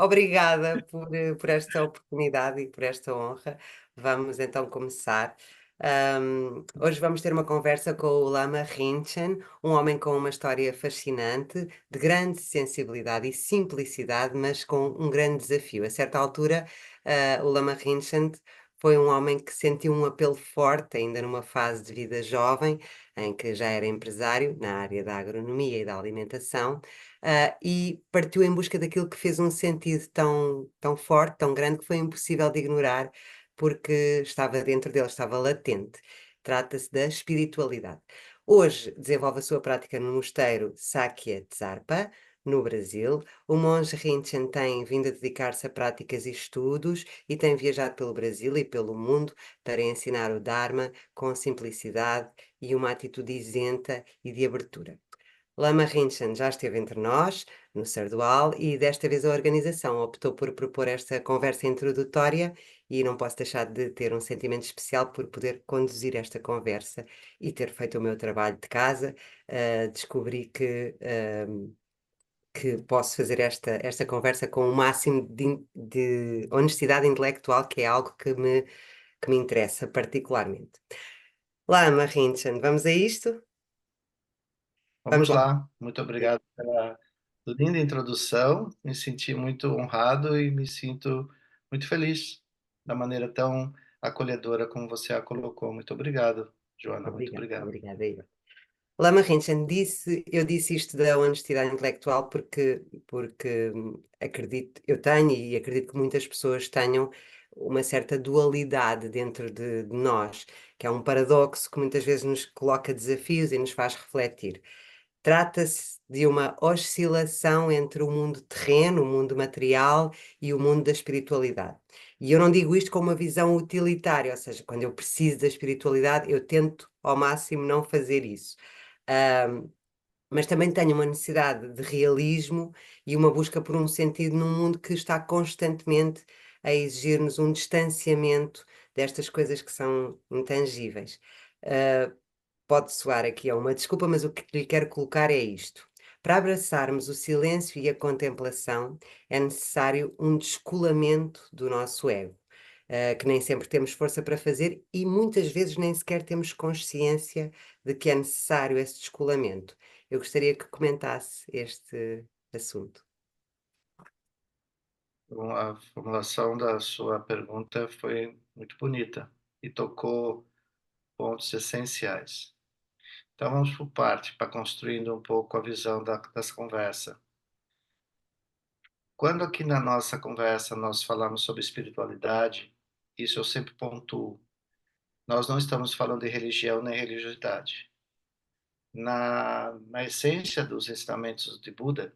Obrigada por esta oportunidade e por esta honra. Vamos então começar. Hoje vamos ter uma conversa com o Lama Rinchen, um homem com uma história fascinante, de grande sensibilidade e simplicidade, mas com um grande desafio. A certa altura, o Lama Rinchen foi um homem que sentiu um apelo forte, ainda numa fase de vida jovem, em que já era empresário na área da agronomia e da alimentação, e partiu em busca daquilo que fez um sentido tão forte, tão grande, que foi impossível de ignorar, porque estava dentro dele, estava latente. Trata-se da espiritualidade. Hoje desenvolve a sua prática no mosteiro Sakya Tsarpa, no Brasil. O monge Rinchen tem vindo a dedicar-se a práticas e estudos e tem viajado pelo Brasil e pelo mundo para ensinar o Dharma com simplicidade e uma atitude isenta e de abertura. Lama Rinchen já esteve entre nós, no Sardual, e desta vez a organização optou por propor esta conversa introdutória e não posso deixar de ter um sentimento especial por poder conduzir esta conversa e ter feito o meu trabalho de casa. Descobri que posso fazer esta conversa com o máximo de honestidade intelectual, que é algo que me interessa particularmente. Lama Rinchen, vamos a isto? Vamos Vamos lá. lá. Muito obrigado pela linda introdução. Me senti muito honrado e me sinto muito feliz da maneira tão acolhedora como você a colocou. Muito obrigado, Joana. Muito Obrigada, obrigado. obrigada, Iva. Lama Rinchen eu disse isto da honestidade intelectual porque acredito, eu tenho e acredito que muitas pessoas tenham uma certa dualidade dentro de nós, que é um paradoxo que muitas vezes nos coloca desafios e nos faz refletir. Trata-se de uma oscilação entre o mundo terreno, o mundo material e o mundo da espiritualidade. E eu não digo isto com uma visão utilitária, ou seja, quando eu preciso da espiritualidade, eu tento ao máximo não fazer isso. Ahm, mas também tenho uma necessidade de realismo e uma busca por um sentido num mundo que está constantemente a exigir-nos um distanciamento destas coisas que são intangíveis. Ah, Pode soar aqui a uma desculpa, mas o que lhe quero colocar é isto. Para abraçarmos o silêncio e a contemplação, é necessário um descolamento do nosso ego, que nem sempre temos força para fazer e muitas vezes nem sequer temos consciência de que é necessário esse descolamento. Eu gostaria que comentasse este assunto. Bom, a formulação da sua pergunta foi muito bonita e tocou pontos essenciais. Então, vamos por parte, para construindo um pouco a visão dessa conversa. Quando aqui na nossa conversa nós falamos sobre espiritualidade, isso eu sempre pontuo. Nós não estamos falando de religião nem religiosidade. Na essência dos ensinamentos de Buda,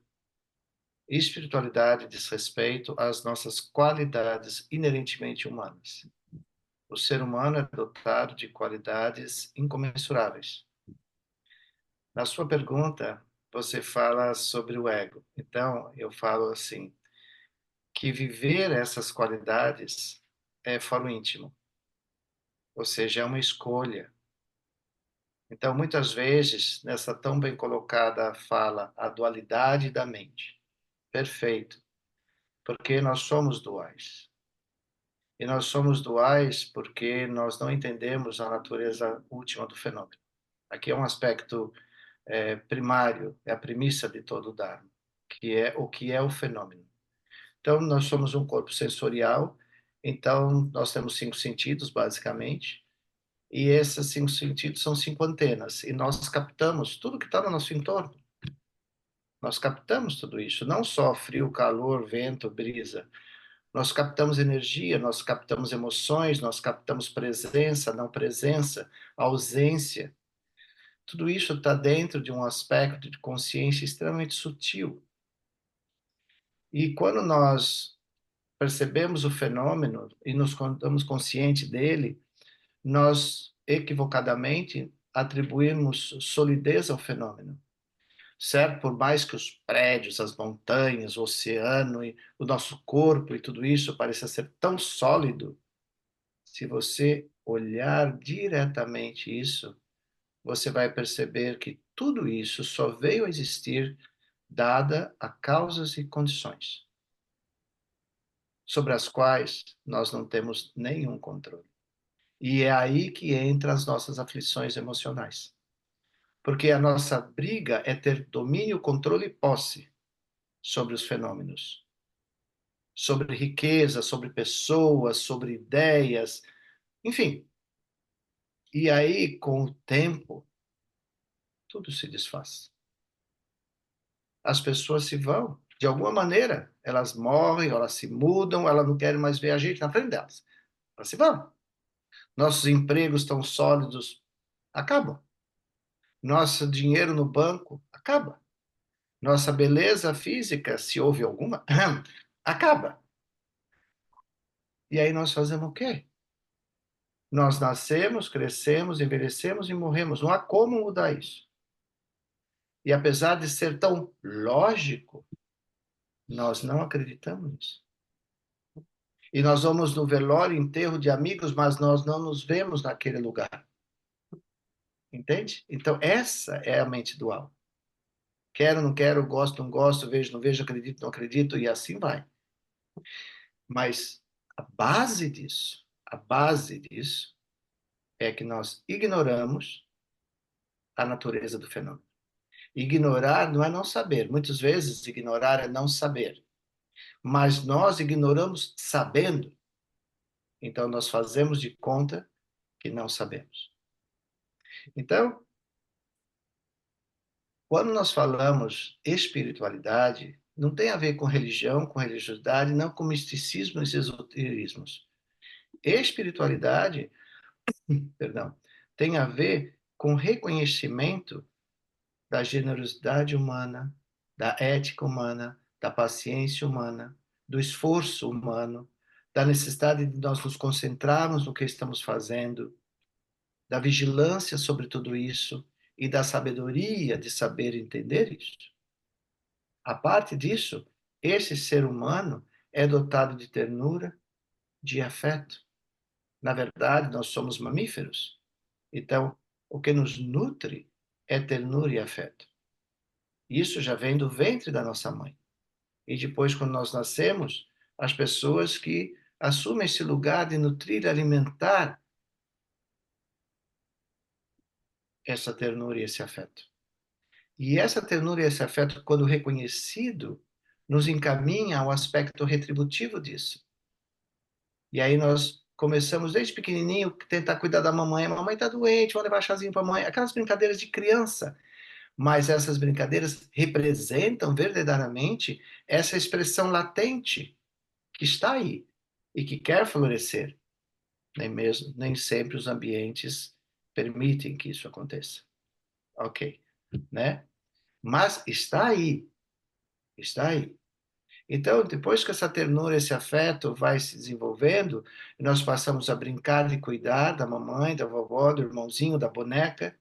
espiritualidade diz respeito às nossas qualidades inerentemente humanas. O ser humano é dotado de qualidades incomensuráveis. Na sua pergunta, você fala sobre o ego. Então, eu falo assim, que viver essas qualidades é foro íntimo, ou seja, é uma escolha. Então, muitas vezes, nessa tão bem colocada fala, a dualidade da mente. Perfeito, porque nós somos duais. E nós somos duais porque nós não entendemos a natureza última do fenômeno. Aqui é um aspecto primário, é a premissa de todo o Dharma, que é o que é o fenômeno. Então, nós somos um corpo sensorial, então nós temos 5 sentidos, basicamente, e esses 5 sentidos são 5 antenas, e nós captamos tudo que está no nosso entorno. Nós captamos tudo isso, não só frio, calor, vento, brisa. Nós captamos energia, nós captamos emoções, nós captamos presença, não presença, ausência. Tudo isso está dentro de um aspecto de consciência extremamente sutil. E quando nós percebemos o fenômeno e nos damos consciente dele, nós equivocadamente atribuímos solidez ao fenômeno, certo? Por mais que os prédios, as montanhas, o oceano e o nosso corpo e tudo isso pareça ser tão sólido, se você olhar diretamente isso, você vai perceber que tudo isso só veio a existir dada a causas e condições. sobre as quais nós não temos nenhum controle. E é aí que entram as nossas aflições emocionais. Porque a nossa briga é ter domínio, controle e posse sobre os fenômenos, sobre riqueza, sobre pessoas, sobre ideias, enfim. E aí, com o tempo, tudo se desfaz. As pessoas se vão, de alguma maneira, elas morrem, elas se mudam, elas não querem mais ver a gente na frente delas. Elas se vão. Nossos empregos estão sólidos, acabam. Nosso dinheiro no banco, acaba. Nossa beleza física, se houve alguma, acaba. E aí nós fazemos o quê? Nós nascemos, crescemos, envelhecemos e morremos. Não há como mudar isso. E apesar de ser tão lógico, nós não acreditamos nisso. E nós vamos no velório, enterro de amigos, mas nós não nos vemos naquele lugar. Entende? Então, essa é a mente dual. Quero, não quero, gosto, não gosto, vejo, não vejo, acredito, não acredito, e assim vai. Mas a base disso é que nós ignoramos a natureza do fenômeno. Ignorar não é não saber. Muitas vezes, ignorar é não saber. Mas nós ignoramos sabendo. Então, nós fazemos de conta que não sabemos. Então, quando nós falamos espiritualidade, não tem a ver com religião, com religiosidade, não com misticismo e esoterismos. Espiritualidade, perdão, tem a ver com reconhecimento da generosidade humana, da ética humana, da paciência humana, do esforço humano, da necessidade de nós nos concentrarmos no que estamos fazendo, da vigilância sobre tudo isso e da sabedoria de saber entender isso. A parte disso, esse ser humano é dotado de ternura, de afeto. Na verdade, nós somos mamíferos. Então, o que nos nutre é ternura e afeto. Isso já vem do ventre da nossa mãe. E depois, quando nós nascemos, as pessoas que assumem esse lugar de nutrir e alimentar essa ternura e esse afeto. E essa ternura e esse afeto, quando reconhecido, nos encaminha ao aspecto retributivo disso. E aí nós começamos desde pequenininho tentar cuidar da mamãe. A mamãe está doente, vamos levar chazinho para a mãe. Aquelas brincadeiras de criança. Mas essas brincadeiras representam verdadeiramente essa expressão latente que está aí e que quer florescer. Nem sempre os ambientes permitem que isso aconteça. Ok, né? Mas está aí, está aí. Então, depois que essa ternura, esse afeto vai se desenvolvendo, nós passamos a brincar de cuidar da mamãe, da vovó, do irmãozinho, da boneca.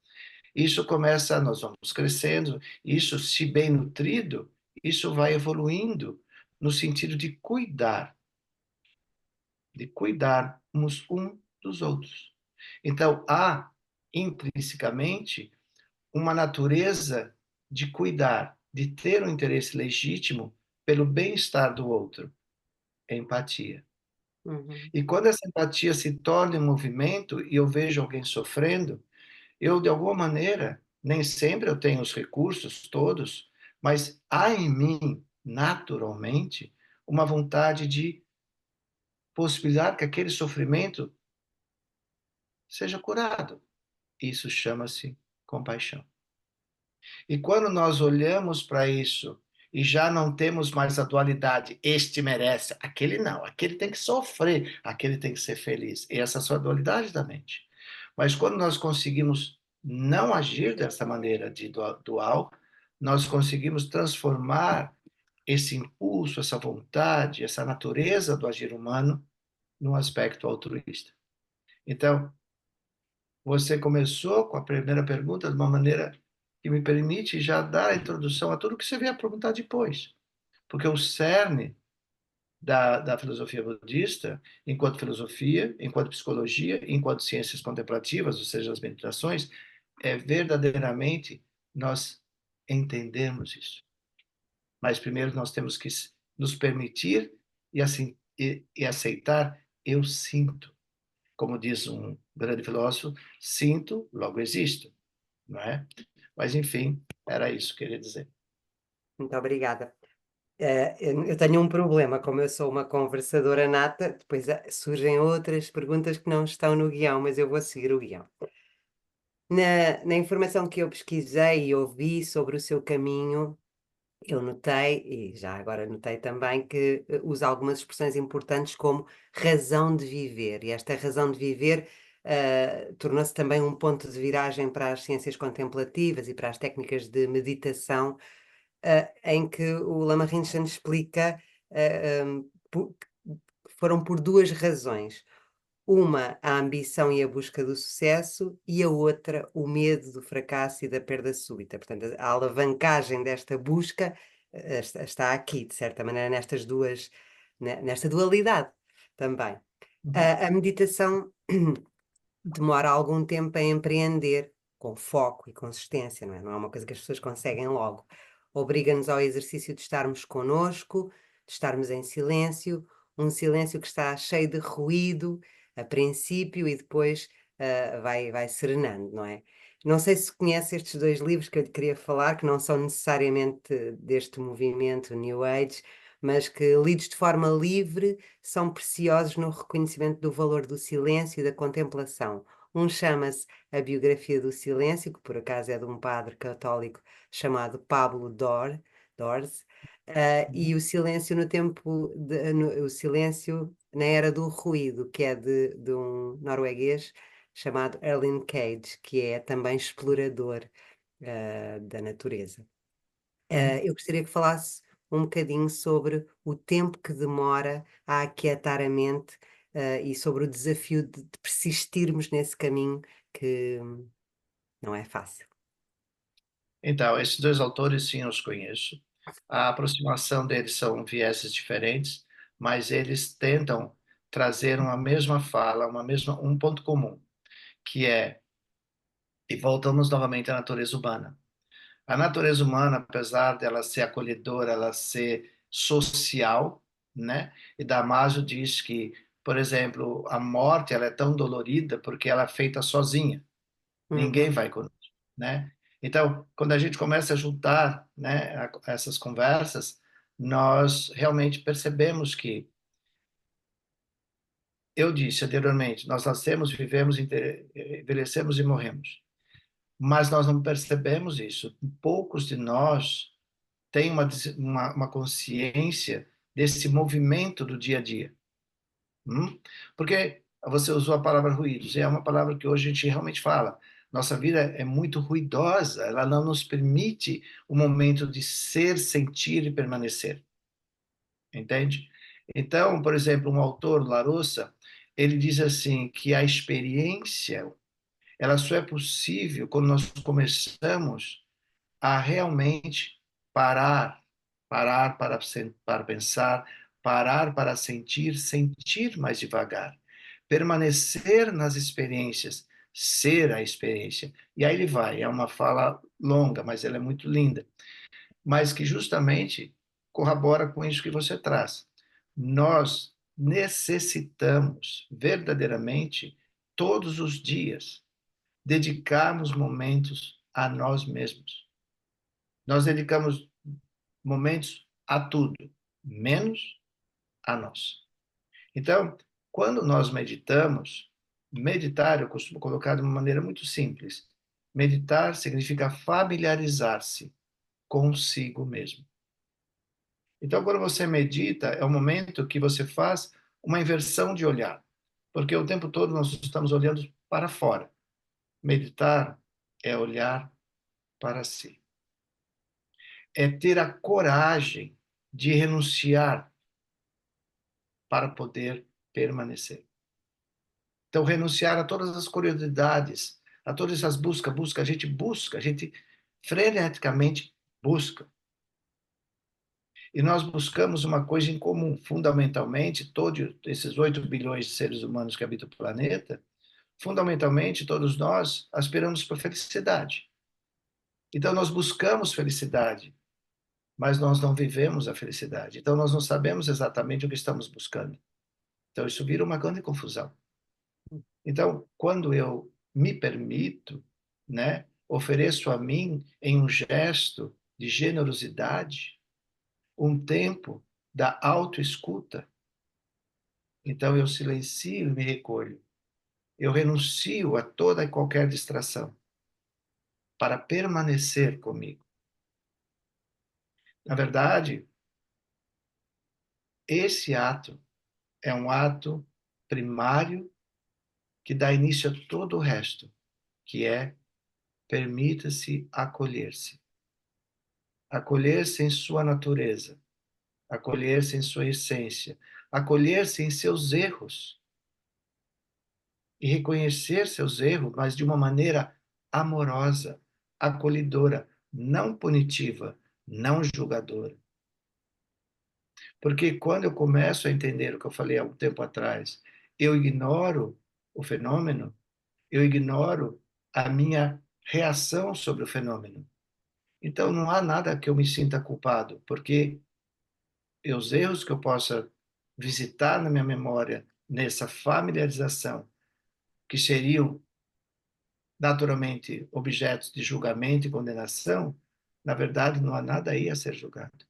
Isso começa, nós vamos crescendo, isso, se bem nutrido, isso vai evoluindo no sentido de cuidarmos um dos outros. Então, há intrinsecamente uma natureza de cuidar, de ter um interesse legítimo pelo bem-estar do outro, empatia. Uhum. E quando essa empatia se torna um movimento e eu vejo alguém sofrendo, eu, de alguma maneira, nem sempre eu tenho os recursos todos, mas há em mim, naturalmente, uma vontade de possibilitar que aquele sofrimento seja curado. Isso chama-se compaixão. E quando nós olhamos para isso e já não temos mais a dualidade, este merece, aquele não, aquele tem que sofrer, aquele tem que ser feliz. E essa é a sua dualidade da mente. Mas quando nós conseguimos não agir dessa maneira de dual, nós conseguimos transformar esse impulso, essa vontade, essa natureza do agir humano num aspecto altruísta. Então, você começou com a primeira pergunta de uma maneira que me permite já dar a introdução a tudo que você vier a perguntar depois. Porque o cerne da filosofia budista, enquanto filosofia, enquanto psicologia, enquanto ciências contemplativas, ou seja, as meditações, é verdadeiramente nós entendermos isso. Mas primeiro nós temos que nos permitir e assim e aceitar, eu sinto. Como diz um grande filósofo, sinto, logo existo, não é? Mas, enfim, era isso que eu queria dizer. Muito obrigada. Eu tenho um problema, como eu sou uma conversadora nata, depois surgem outras perguntas que não estão no guião, mas eu vou seguir o guião. Na informação que eu pesquisei e ouvi sobre o seu caminho, eu notei, e já agora notei também, que usa algumas expressões importantes como razão de viver, e esta razão de viver tornou-se também um ponto de viragem para as ciências contemplativas e para as técnicas de meditação, em que o Lama Rinchen explica que foram por duas razões. Uma, a ambição e a busca do sucesso, e a outra, o medo do fracasso e da perda súbita. Portanto, a alavancagem desta busca está aqui, de certa maneira, nestas duas, nesta dualidade também. Uhum. A meditação demora algum tempo a empreender, com foco e consistência, não é? Não é uma coisa que as pessoas conseguem logo. Obriga-nos ao exercício de estarmos conosco, de estarmos em silêncio, um silêncio que está cheio de ruído, a princípio, e depois vai serenando, não é? Não sei se conhece estes dois livros que eu lhe queria falar, que não são necessariamente deste movimento New Age, mas que, lidos de forma livre, são preciosos no reconhecimento do valor do silêncio e da contemplação. Um chama-se A Biografia do Silêncio, que por acaso é de um padre católico chamado Pablo Dors, e Uhum. o Silêncio no tempo o Silêncio na Era do Ruído, que é de um norueguês chamado Erling Cage, que é também explorador da natureza. Uhum. Eu gostaria que falasse um bocadinho sobre o tempo que demora a aquietar a mente, e sobre o desafio de persistirmos nesse caminho que não é fácil. Então, esses dois autores, sim, eu os conheço. A aproximação deles são vieses diferentes, mas eles tentam trazer uma mesma fala, um ponto comum, que é, e voltamos novamente à natureza humana. A natureza humana, apesar dela ser acolhedora, ela ser social, né? E Damasio diz que, por exemplo, a morte ela é tão dolorida porque ela é feita sozinha. Ninguém Uhum, vai conosco, né? Então, quando a gente começa a juntar, né, essas conversas, nós realmente percebemos que eu disse anteriormente, nós nascemos, vivemos, envelhecemos e morremos. Mas nós não percebemos isso. Poucos de nós têm uma consciência desse movimento do dia a dia. Porque você usou a palavra ruídos, é uma palavra que hoje a gente realmente fala. Nossa vida é muito ruidosa, ela não nos permite o momento de ser, sentir e permanecer, entende? Então, por exemplo, um autor, Larousse, ele diz assim que a experiência, ela só é possível quando nós começamos a realmente parar, parar para pensar, parar para sentir, sentir mais devagar, permanecer nas experiências, ser a experiência. E aí ele vai, é uma fala longa, mas ela é muito linda, mas que justamente corrobora com isso que você traz. Nós necessitamos verdadeiramente todos os dias dedicarmos momentos a nós mesmos. Nós dedicamos momentos a tudo, menos a nós. Então, quando nós meditamos, meditar, eu costumo colocar de uma maneira muito simples. Meditar significa familiarizar-se consigo mesmo. Então, quando você medita, é o momento que você faz uma inversão de olhar, porque o tempo todo nós estamos olhando para fora. Meditar é olhar para si. É ter a coragem de renunciar para poder permanecer. Então, renunciar a todas as curiosidades, a todas essas busca, a gente freneticamente busca. E nós buscamos uma coisa em comum, fundamentalmente, todos esses 8 bilhões de seres humanos que habitam o planeta, fundamentalmente, todos nós aspiramos por felicidade. Então, nós buscamos felicidade, mas nós não vivemos a felicidade. Então, nós não sabemos exatamente o que estamos buscando. Então, isso vira uma grande confusão. Então, quando eu me permito, né, ofereço a mim, em um gesto de generosidade, um tempo da autoescuta, então eu silencio e me recolho. Eu renuncio a toda e qualquer distração para permanecer comigo. Na verdade, esse ato é um ato primário que dá início a todo o resto, que é permita-se acolher-se. Acolher-se em sua natureza, acolher-se em sua essência, acolher-se em seus erros e reconhecer seus erros, mas de uma maneira amorosa, acolhedora, não punitiva, não julgadora. Porque quando eu começo a entender o que eu falei há um tempo atrás, eu ignoro o fenômeno, eu ignoro a minha reação sobre o fenômeno. Então não há nada que eu me sinta culpado, porque os erros que eu possa visitar na minha memória nessa familiarização, que seriam naturalmente objetos de julgamento e condenação, na verdade não há nada aí a ser julgado.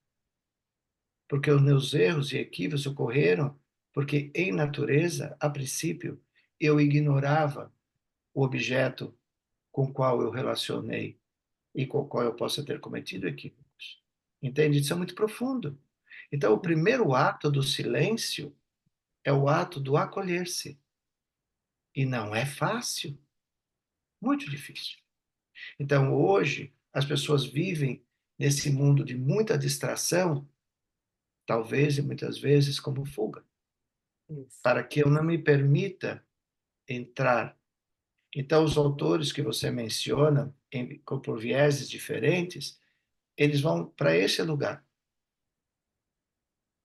Porque os meus erros e equívocos ocorreram porque, em natureza, a princípio, eu ignorava o objeto com o qual eu relacionei e com o qual eu possa ter cometido equívocos. Entende? Isso é muito profundo. Então, o primeiro ato do silêncio é o ato do acolher-se. E não é fácil, muito difícil. Então, hoje, as pessoas vivem nesse mundo de muita distração, talvez e muitas vezes como fuga, Isso. para que eu não me permita entrar. Então, os autores que você menciona, por vieses diferentes, eles vão para esse lugar,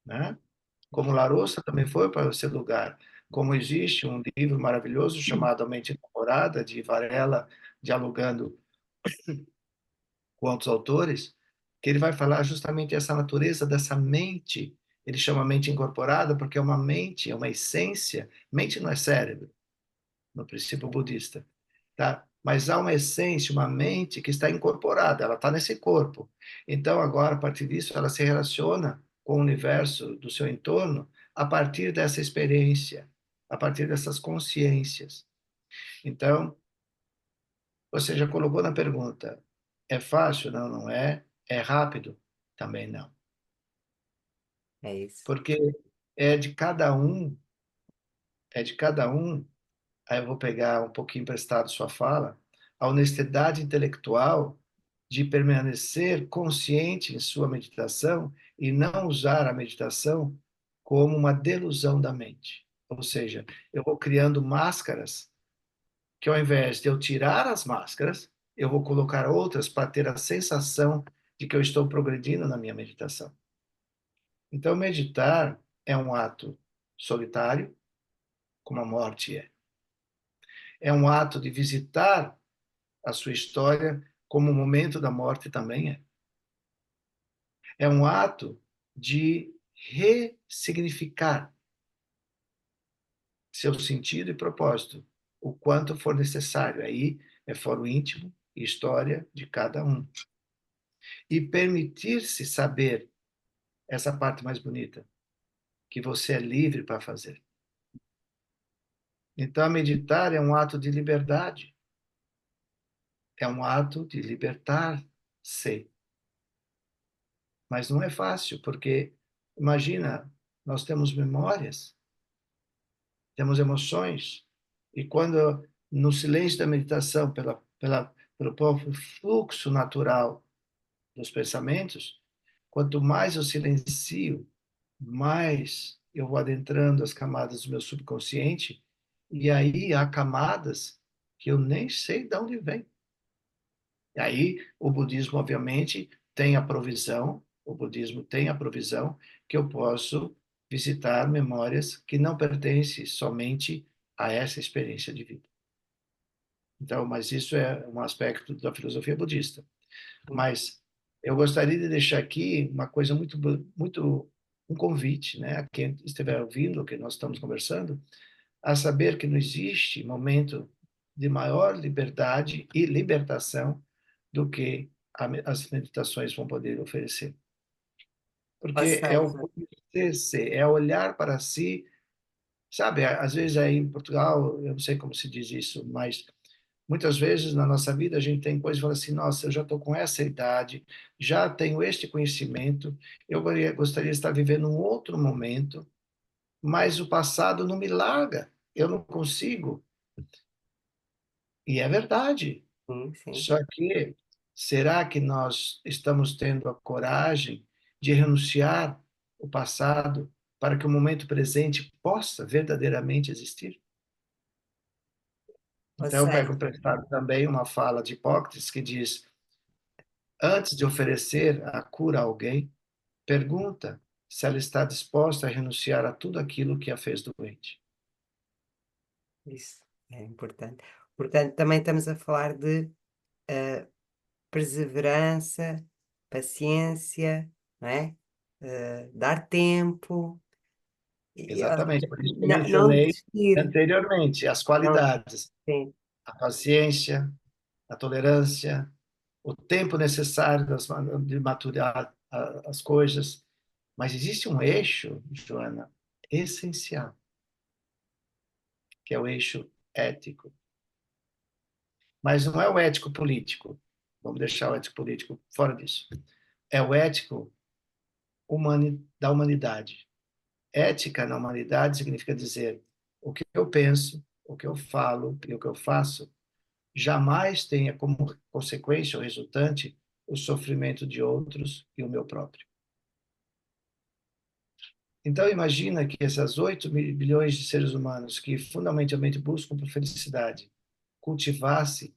né? Como Larousse também foi para esse lugar. Como existe um livro maravilhoso chamado A Mente Incorporada, de Varela, dialogando com outros autores, que ele vai falar justamente essa natureza dessa mente. Ele chama mente incorporada porque é uma mente, é uma essência. Mente não é cérebro, no princípio budista, tá? Mas há uma essência, uma mente que está incorporada, ela está nesse corpo. Então, agora, a partir disso, ela se relaciona com o universo do seu entorno a partir dessa experiência, a partir dessas consciências. Então, você já colocou na pergunta, é fácil? Não, não é. É rápido? Também não. É isso. Porque é de cada um, é de cada um. Aí eu vou pegar um pouquinho emprestado sua fala, a honestidade intelectual de permanecer consciente em sua meditação e não usar a meditação como uma delusão da mente. Ou seja, eu vou criando máscaras que ao invés de eu tirar as máscaras, eu vou colocar outras para ter a sensação de que eu estou progredindo na minha meditação. Então, meditar é um ato solitário, como a morte é. É um ato de visitar a sua história, como o momento da morte também é. É um ato de ressignificar seu sentido e propósito, o quanto for necessário. Aí é foro íntimo e história de cada um. E permitir-se saber essa parte mais bonita, que você é livre para fazer. Então, meditar é um ato de liberdade, é um ato de libertar-se. Mas não é fácil, porque, imagina, nós temos memórias, temos emoções, e quando, no silêncio da meditação, pelo próprio fluxo natural dos pensamentos, quanto mais eu silencio, mais eu vou adentrando as camadas do meu subconsciente, e aí há camadas que eu nem sei de onde vem. E aí o budismo, obviamente, tem a provisão, o budismo tem a provisão que eu posso visitar memórias que não pertencem somente a essa experiência de vida. Então, mas isso é um aspecto da filosofia budista. Mas eu gostaria de deixar aqui uma coisa muito, um convite, né, a quem estiver ouvindo o que nós estamos conversando, a saber que não existe momento de maior liberdade e libertação do que as meditações vão poder oferecer. Ou Porque é o seja, conhecer-se, é olhar para si, sabe? Às vezes aí em Portugal, eu não sei como se diz isso, mas muitas vezes na nossa vida a gente tem coisas e fala assim, nossa, eu já estou com essa idade, já tenho este conhecimento, eu gostaria de estar vivendo um outro momento, mas o passado não me larga, eu não consigo. E é verdade. sim, sim. Só que será que nós estamos tendo a coragem de renunciar o passado para que o momento presente possa verdadeiramente existir? Ou Então, eu pego seja, emprestado também uma fala de Hipócrates que diz: antes de oferecer a cura a alguém, pergunta se ela está disposta a renunciar a tudo aquilo que a fez doente. isso é importante. Portanto, também estamos a falar de perseverança, paciência, não é? Dar tempo e, ou Exatamente, seja, por isso que eu não mencionei desistir. anteriormente as Não, qualidades, sim, a paciência, a tolerância, o tempo necessário de maturar as coisas. Mas existe um eixo, Joana, essencial, que é o eixo ético. Mas não é o ético político. Vamos deixar o ético político fora disso. É o ético da humanidade. Ética na humanidade significa dizer o que eu penso, o que eu falo e o que eu faço jamais tenha como consequência ou resultante o sofrimento de outros e o meu próprio. Então, imagina que essas 8 bilhões de seres humanos que fundamentalmente buscam por felicidade cultivasse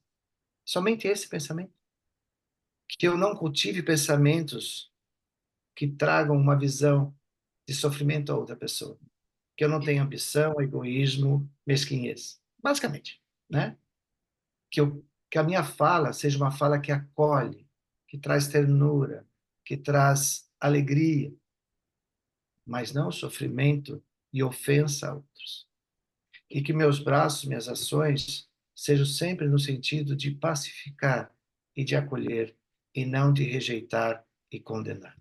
somente esse pensamento. Que eu não cultive pensamentos que tragam uma visão de sofrimento a outra pessoa. Que eu não tenha ambição, egoísmo, mesquinhez. Basicamente, né? Que a minha fala seja uma fala que acolhe, que traz ternura, que traz alegria, mas não sofrimento e ofensa a outros. E que meus braços, minhas ações sejam sempre no sentido de pacificar e de acolher, e não de rejeitar e condenar.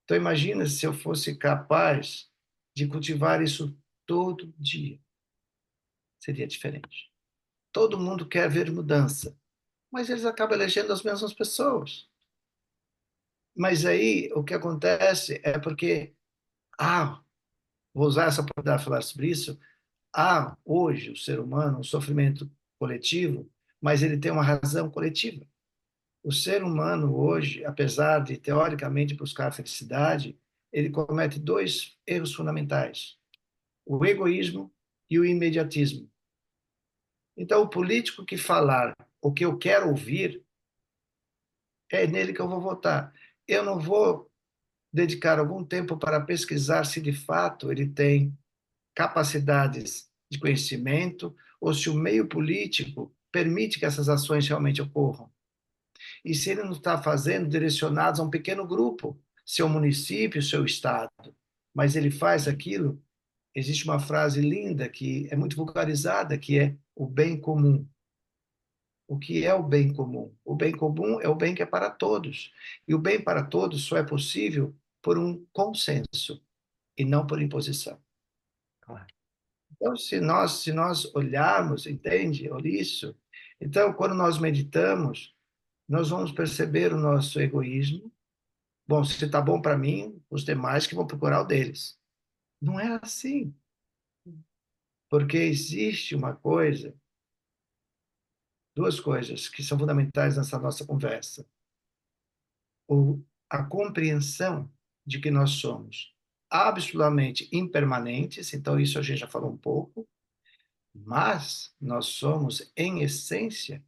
Então imagina se eu fosse capaz de cultivar isso todo dia, seria diferente. Todo mundo quer ver mudança, mas eles acabam elegendo as mesmas pessoas. Mas aí o que acontece é porque, vou usar essa oportunidade para falar sobre isso, há hoje o ser humano um sofrimento coletivo, mas ele tem uma razão coletiva. O ser humano hoje, apesar de teoricamente buscar a felicidade, ele comete dois erros fundamentais: o egoísmo e o imediatismo. Então, o político que falar o que eu quero ouvir, é nele que eu vou votar. Eu não vou dedicar algum tempo para pesquisar se de fato ele tem capacidades de conhecimento ou se o meio político permite que essas ações realmente ocorram. E se ele não está fazendo direcionados a um pequeno grupo, seu município, seu estado, mas ele faz aquilo, existe uma frase linda que é muito vulgarizada, que é o bem comum. O que é o bem comum? O bem comum é o bem que é para todos. E o bem para todos só é possível por um consenso e não por imposição. claro. Então, se nós olharmos, entende? Olha isso. Então, quando nós meditamos, nós vamos perceber o nosso egoísmo. Bom, se está bom para mim, os demais que vão procurar o deles. Não é assim, porque existe uma coisa, duas coisas que são fundamentais nessa nossa conversa. A compreensão de que nós somos absolutamente impermanentes, então isso a gente já falou um pouco, mas nós somos, em essência,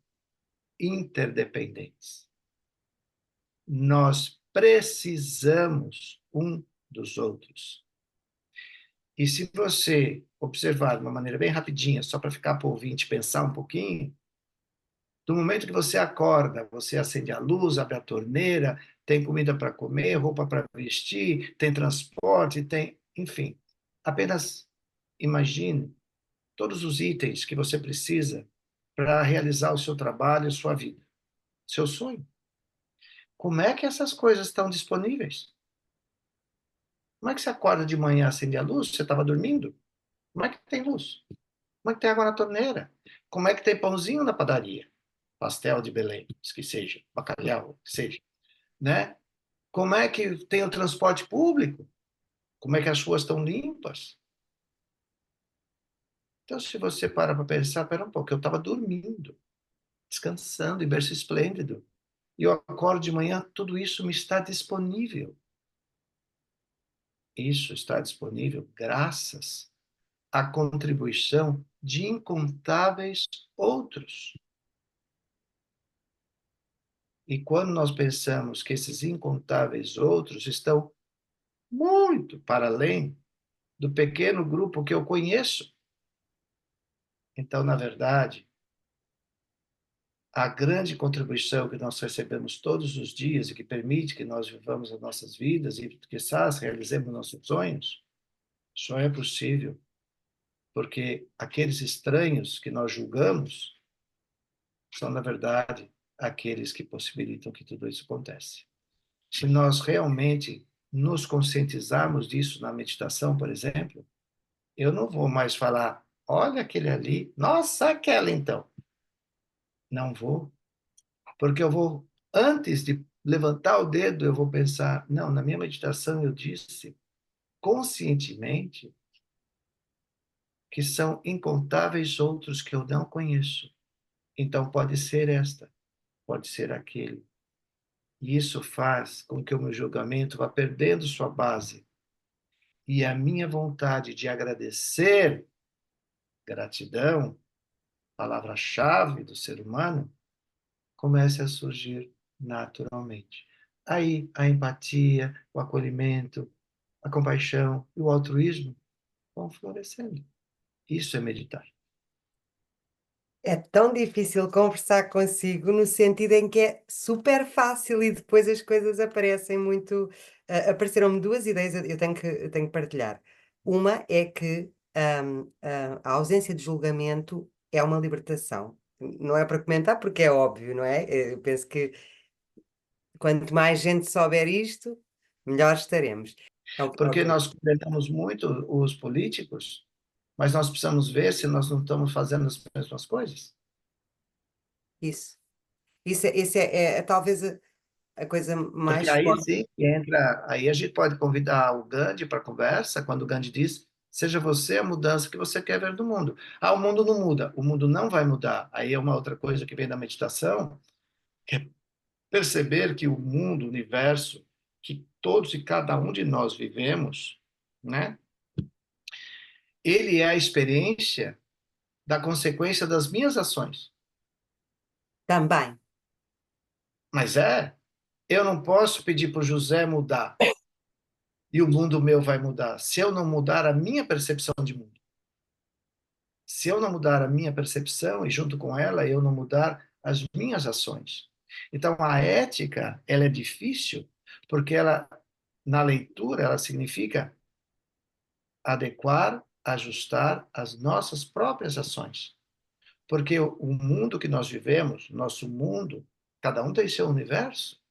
interdependentes. Nós precisamos um dos outros. E se você observar de uma maneira bem rapidinha, só para ficar para o ouvinte pensar um pouquinho, do momento que você acorda, você acende a luz, abre a torneira, tem comida para comer, roupa para vestir, tem transporte, tem, enfim. Apenas imagine todos os itens que você precisa para realizar o seu trabalho, a sua vida, seu sonho. Como é que essas coisas estão disponíveis? Como é que você acorda de manhã, acende a luz? Você estava dormindo? Como é que tem luz? Como é que tem água na torneira? Como é que tem pãozinho na padaria? Pastel de Belém, que seja, bacalhau, que seja, né? Como é que tem o transporte público? Como é que as ruas estão limpas? Então, se você para pensar, pera um pouco, eu estava dormindo, descansando em berço esplêndido, e eu acordo de manhã, tudo isso me está disponível. Isso está disponível graças à contribuição de incontáveis outros. E quando nós pensamos que esses incontáveis outros estão muito para além do pequeno grupo que eu conheço, então, na verdade, a grande contribuição que nós recebemos todos os dias e que permite que nós vivamos as nossas vidas e, quizás, realizemos nossos sonhos, só é possível porque aqueles estranhos que nós julgamos são, na verdade, aqueles que possibilitam que tudo isso aconteça. Se nós realmente nos conscientizarmos disso na meditação, por exemplo, eu não vou mais falar, olha aquele ali, nossa, aquela então. Não vou, porque eu vou, antes de levantar o dedo, eu vou pensar, não, na minha meditação eu disse conscientemente que são incontáveis outros que eu não conheço. Então pode ser esta, pode ser aquele. E isso faz com que o meu julgamento vá perdendo sua base. E a minha vontade de agradecer, gratidão, palavra-chave do ser humano, comece a surgir naturalmente. Aí a empatia, o acolhimento, a compaixão e o altruísmo vão florescendo. Isso é meditar. É tão difícil conversar consigo no sentido em que é super fácil e depois as coisas aparecem muito. Apareceram-me duas ideias, eu tenho que partilhar. Uma é que a ausência de julgamento é uma libertação. Não é para comentar porque é óbvio, não é? Eu penso que quanto mais gente souber isto, melhor estaremos. Porque Ok, nós condenamos muito os políticos, mas nós precisamos ver se nós não estamos fazendo as mesmas coisas. isso. Isso é talvez a coisa Porque mais aí forte. sim entra, aí a gente pode convidar o Gandhi para conversa, quando o Gandhi diz, seja você a mudança que você quer ver do mundo. Ah, o mundo não muda, o mundo não vai mudar. Aí é uma outra coisa que vem da meditação, que é perceber que o mundo, o universo, que todos e cada um de nós vivemos, né? Ele é a experiência da consequência das minhas ações. Também. Mas eu não posso pedir para o José mudar e o mundo meu vai mudar se eu não mudar a minha percepção de mundo. Se eu não mudar a minha percepção e junto com ela eu não mudar as minhas ações. Então a ética, ela é difícil porque ela na leitura ela significa adequar, ajustar as nossas próprias ações. Porque o mundo que nós vivemos, nosso mundo, cada um tem seu universo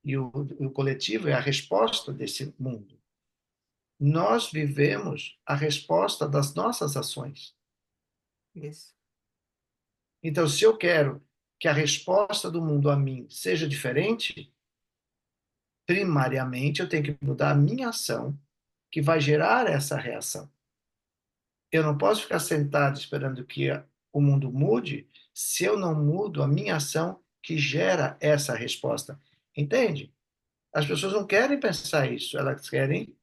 e o coletivo é a resposta desse mundo. Nós vivemos a resposta das nossas ações. Isso. Então, se eu quero que a resposta do mundo a mim seja diferente, primariamente eu tenho que mudar a minha ação, que vai gerar essa reação. Eu não posso ficar sentado esperando que o mundo mude se eu não mudo a minha ação que gera essa resposta. Entende? As pessoas não querem pensar isso, elas querem,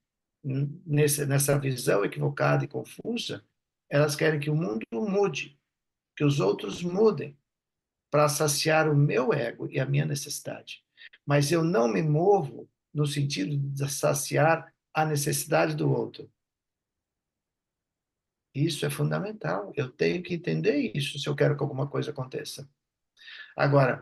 nessa visão equivocada e confusa, elas querem que o mundo mude, que os outros mudem, para saciar o meu ego e a minha necessidade. Mas eu não me movo no sentido de saciar a necessidade do outro. Isso é fundamental. Eu tenho que entender isso se eu quero que alguma coisa aconteça. Agora,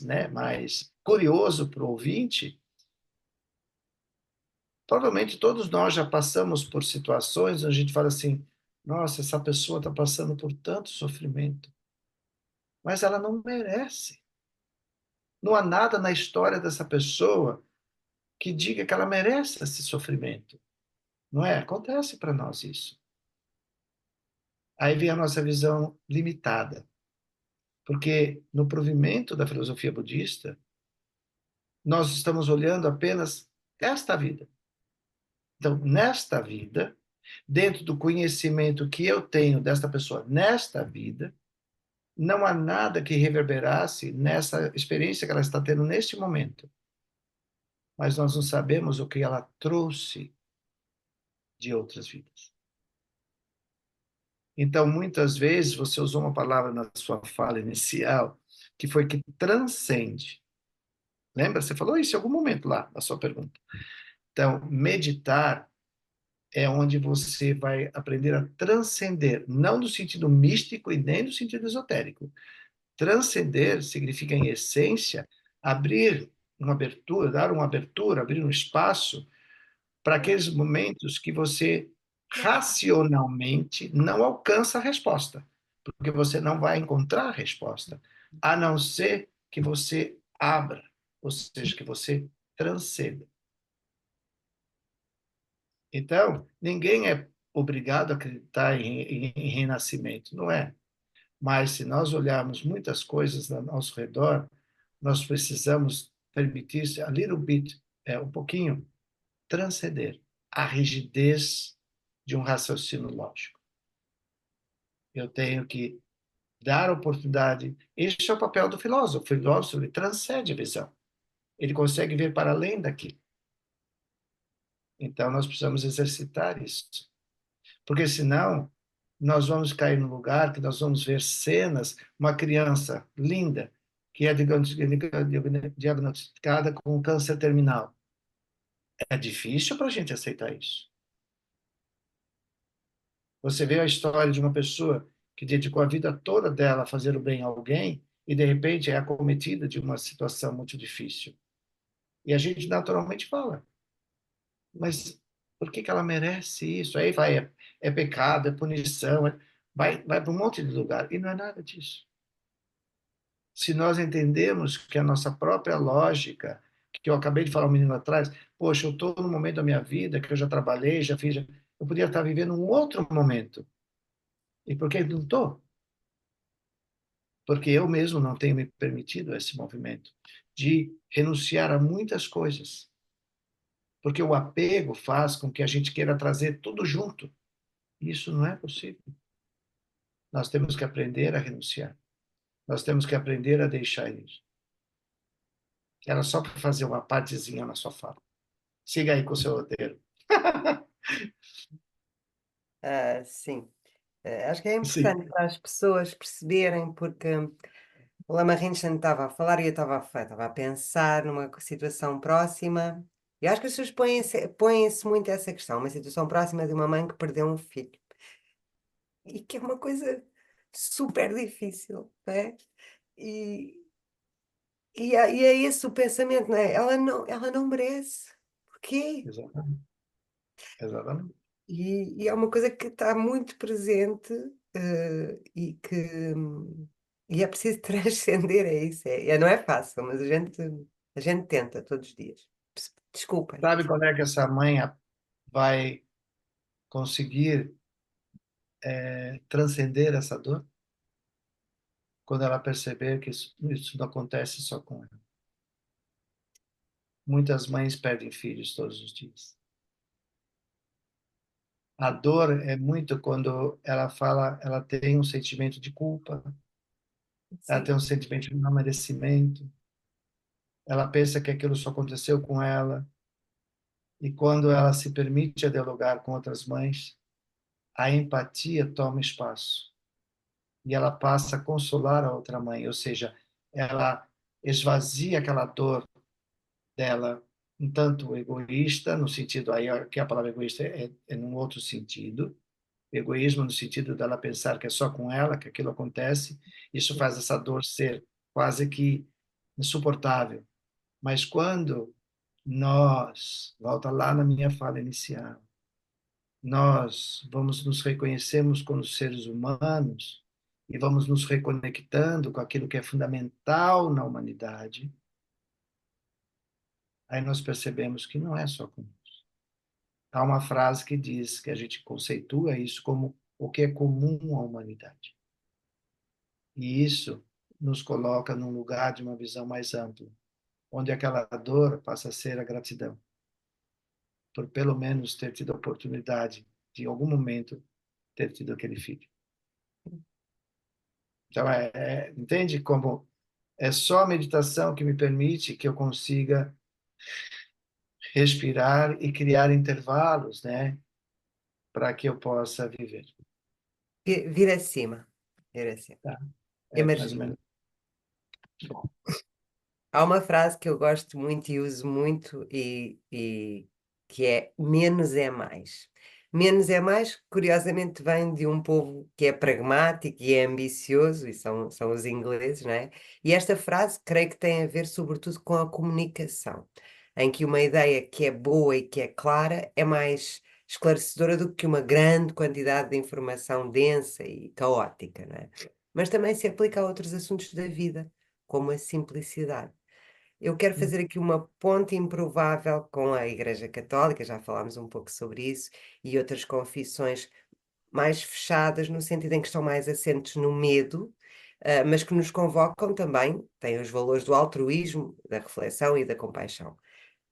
né, mais curioso para o ouvinte, provavelmente todos nós já passamos por situações onde a gente fala assim: nossa, essa pessoa está passando por tanto sofrimento, mas ela não merece. Não há nada na história dessa pessoa que diga que ela merece esse sofrimento. Não é? Acontece para nós isso. Aí vem a nossa visão limitada, porque no provimento da filosofia budista, nós estamos olhando apenas esta vida. Então, nesta vida, dentro do conhecimento que eu tenho desta pessoa nesta vida, não há nada que reverberasse nessa experiência que ela está tendo neste momento. Mas nós não sabemos o que ela trouxe de outras vidas. Então, muitas vezes, você usou uma palavra na sua fala inicial, que foi que transcende. Lembra? Você falou isso em algum momento lá na sua pergunta. Então, meditar é onde você vai aprender a transcender, não no sentido místico e nem no sentido esotérico. Transcender significa, em essência, abrir uma abertura, dar uma abertura, abrir um espaço para aqueles momentos que você racionalmente não alcança a resposta, porque você não vai encontrar a resposta, a não ser que você abra, ou seja, que você transcenda. Então, ninguém é obrigado a acreditar em renascimento, não é? Mas se nós olharmos muitas coisas ao nosso redor, nós precisamos permitir a little bit, um pouquinho, transcender a rigidez de um raciocínio lógico. Eu tenho que dar oportunidade. Este é o papel do filósofo. O filósofo ele transcende a visão. Ele consegue ver para além daquilo. Então, nós precisamos exercitar isso. Porque senão, nós vamos cair no lugar que nós vamos ver cenas, uma criança linda, que é diagnosticada com câncer terminal. É difícil para a gente aceitar isso. Você vê a história de uma pessoa que dedicou a vida toda dela a fazer o bem a alguém e, de repente, é acometida de uma situação muito difícil. E a gente naturalmente fala, mas por que que ela merece isso? Aí vai, é pecado, é punição, vai para um monte de lugar. E não é nada disso. Se nós entendemos que a nossa própria lógica, que eu acabei de falar um menino atrás, poxa, eu estou no momento da minha vida que eu já trabalhei, já fiz, eu podia estar vivendo um outro momento. E por que não estou? Porque eu mesmo não tenho me permitido esse movimento de renunciar a muitas coisas. Porque o apego faz com que a gente queira trazer tudo junto. E isso não é possível. Nós temos que aprender a renunciar. Nós temos que aprender a deixar isso. Era só para fazer uma partezinha na sua fala. Siga aí com o seu roteiro. Sim. Acho que é Sim, importante para as pessoas perceberem, porque o Lama Rinchen estava a falar e eu estava a pensar numa situação próxima. E acho que as pessoas põem-se muito essa questão, uma situação próxima de uma mãe que perdeu um filho. E que é uma coisa super difícil, não é? E, e é esse o pensamento, não é? Ela não merece. Porquê? exatamente. Exatamente. E é uma coisa que está muito presente, e que e é preciso transcender, é isso. Não é fácil, mas a gente tenta todos os dias. Desculpem. Sabe quando é que essa mãe vai conseguir transcender essa dor? Quando ela perceber que isso não acontece só com ela. Muitas mães perdem filhos todos os dias. A dor é muito quando ela fala, ela tem um sentimento de culpa, ela Sim, tem um sentimento de não merecimento, ela pensa que aquilo só aconteceu com ela, e quando ela se permite a dialogar com outras mães, a empatia toma espaço e ela passa a consolar a outra mãe, ou seja, ela esvazia aquela dor dela um tanto egoísta, no sentido aí que a palavra egoísta é num outro sentido, egoísmo no sentido dela pensar que é só com ela que aquilo acontece, isso faz essa dor ser quase que insuportável. Mas quando nós, volta lá na minha fala inicial, nós vamos nos reconhecermos como seres humanos e vamos nos reconectando com aquilo que é fundamental na humanidade, aí nós percebemos que não é só comum. Há uma frase que diz que a gente conceitua isso como o que é comum à humanidade. E isso nos coloca num lugar de uma visão mais ampla, onde aquela dor passa a ser a gratidão, por pelo menos ter tido a oportunidade de, em algum momento, ter tido aquele filho. Então, entende como é só a meditação que me permite que eu consiga respirar e criar intervalos, né, para que eu possa viver. Vir acima. Vir acima. Tá? É mais ou Emergir. menos bom. Há uma frase que eu gosto muito e uso muito e que é menos é mais. Menos é mais, curiosamente, vem de um povo que é pragmático e é ambicioso, e são os ingleses, não é? E esta frase creio que tem a ver sobretudo com a comunicação, em que uma ideia que é boa e que é clara é mais esclarecedora do que uma grande quantidade de informação densa e caótica, não é? Mas também se aplica a outros assuntos da vida, como a simplicidade. Eu quero fazer aqui uma ponte improvável com a Igreja Católica, já falámos um pouco sobre isso, e outras confissões mais fechadas, no sentido em que estão mais assentes no medo, mas que nos convocam também, têm os valores do altruísmo, da reflexão e da compaixão.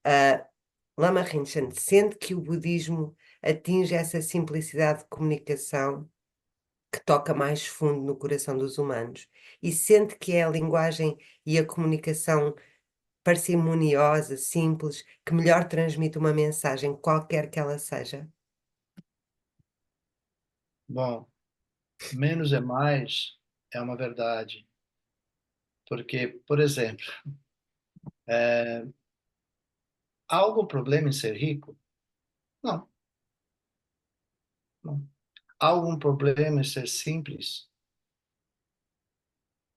Ah, Lama Rinchen sente que o budismo atinge essa simplicidade de comunicação que toca mais fundo no coração dos humanos e sente que é a linguagem e a comunicação parcimoniosa, simples, que melhor transmite uma mensagem, qualquer que ela seja? Bom, menos é mais é uma verdade. Porque, por exemplo, há algum problema em ser rico? Não, não. Há algum problema em ser simples?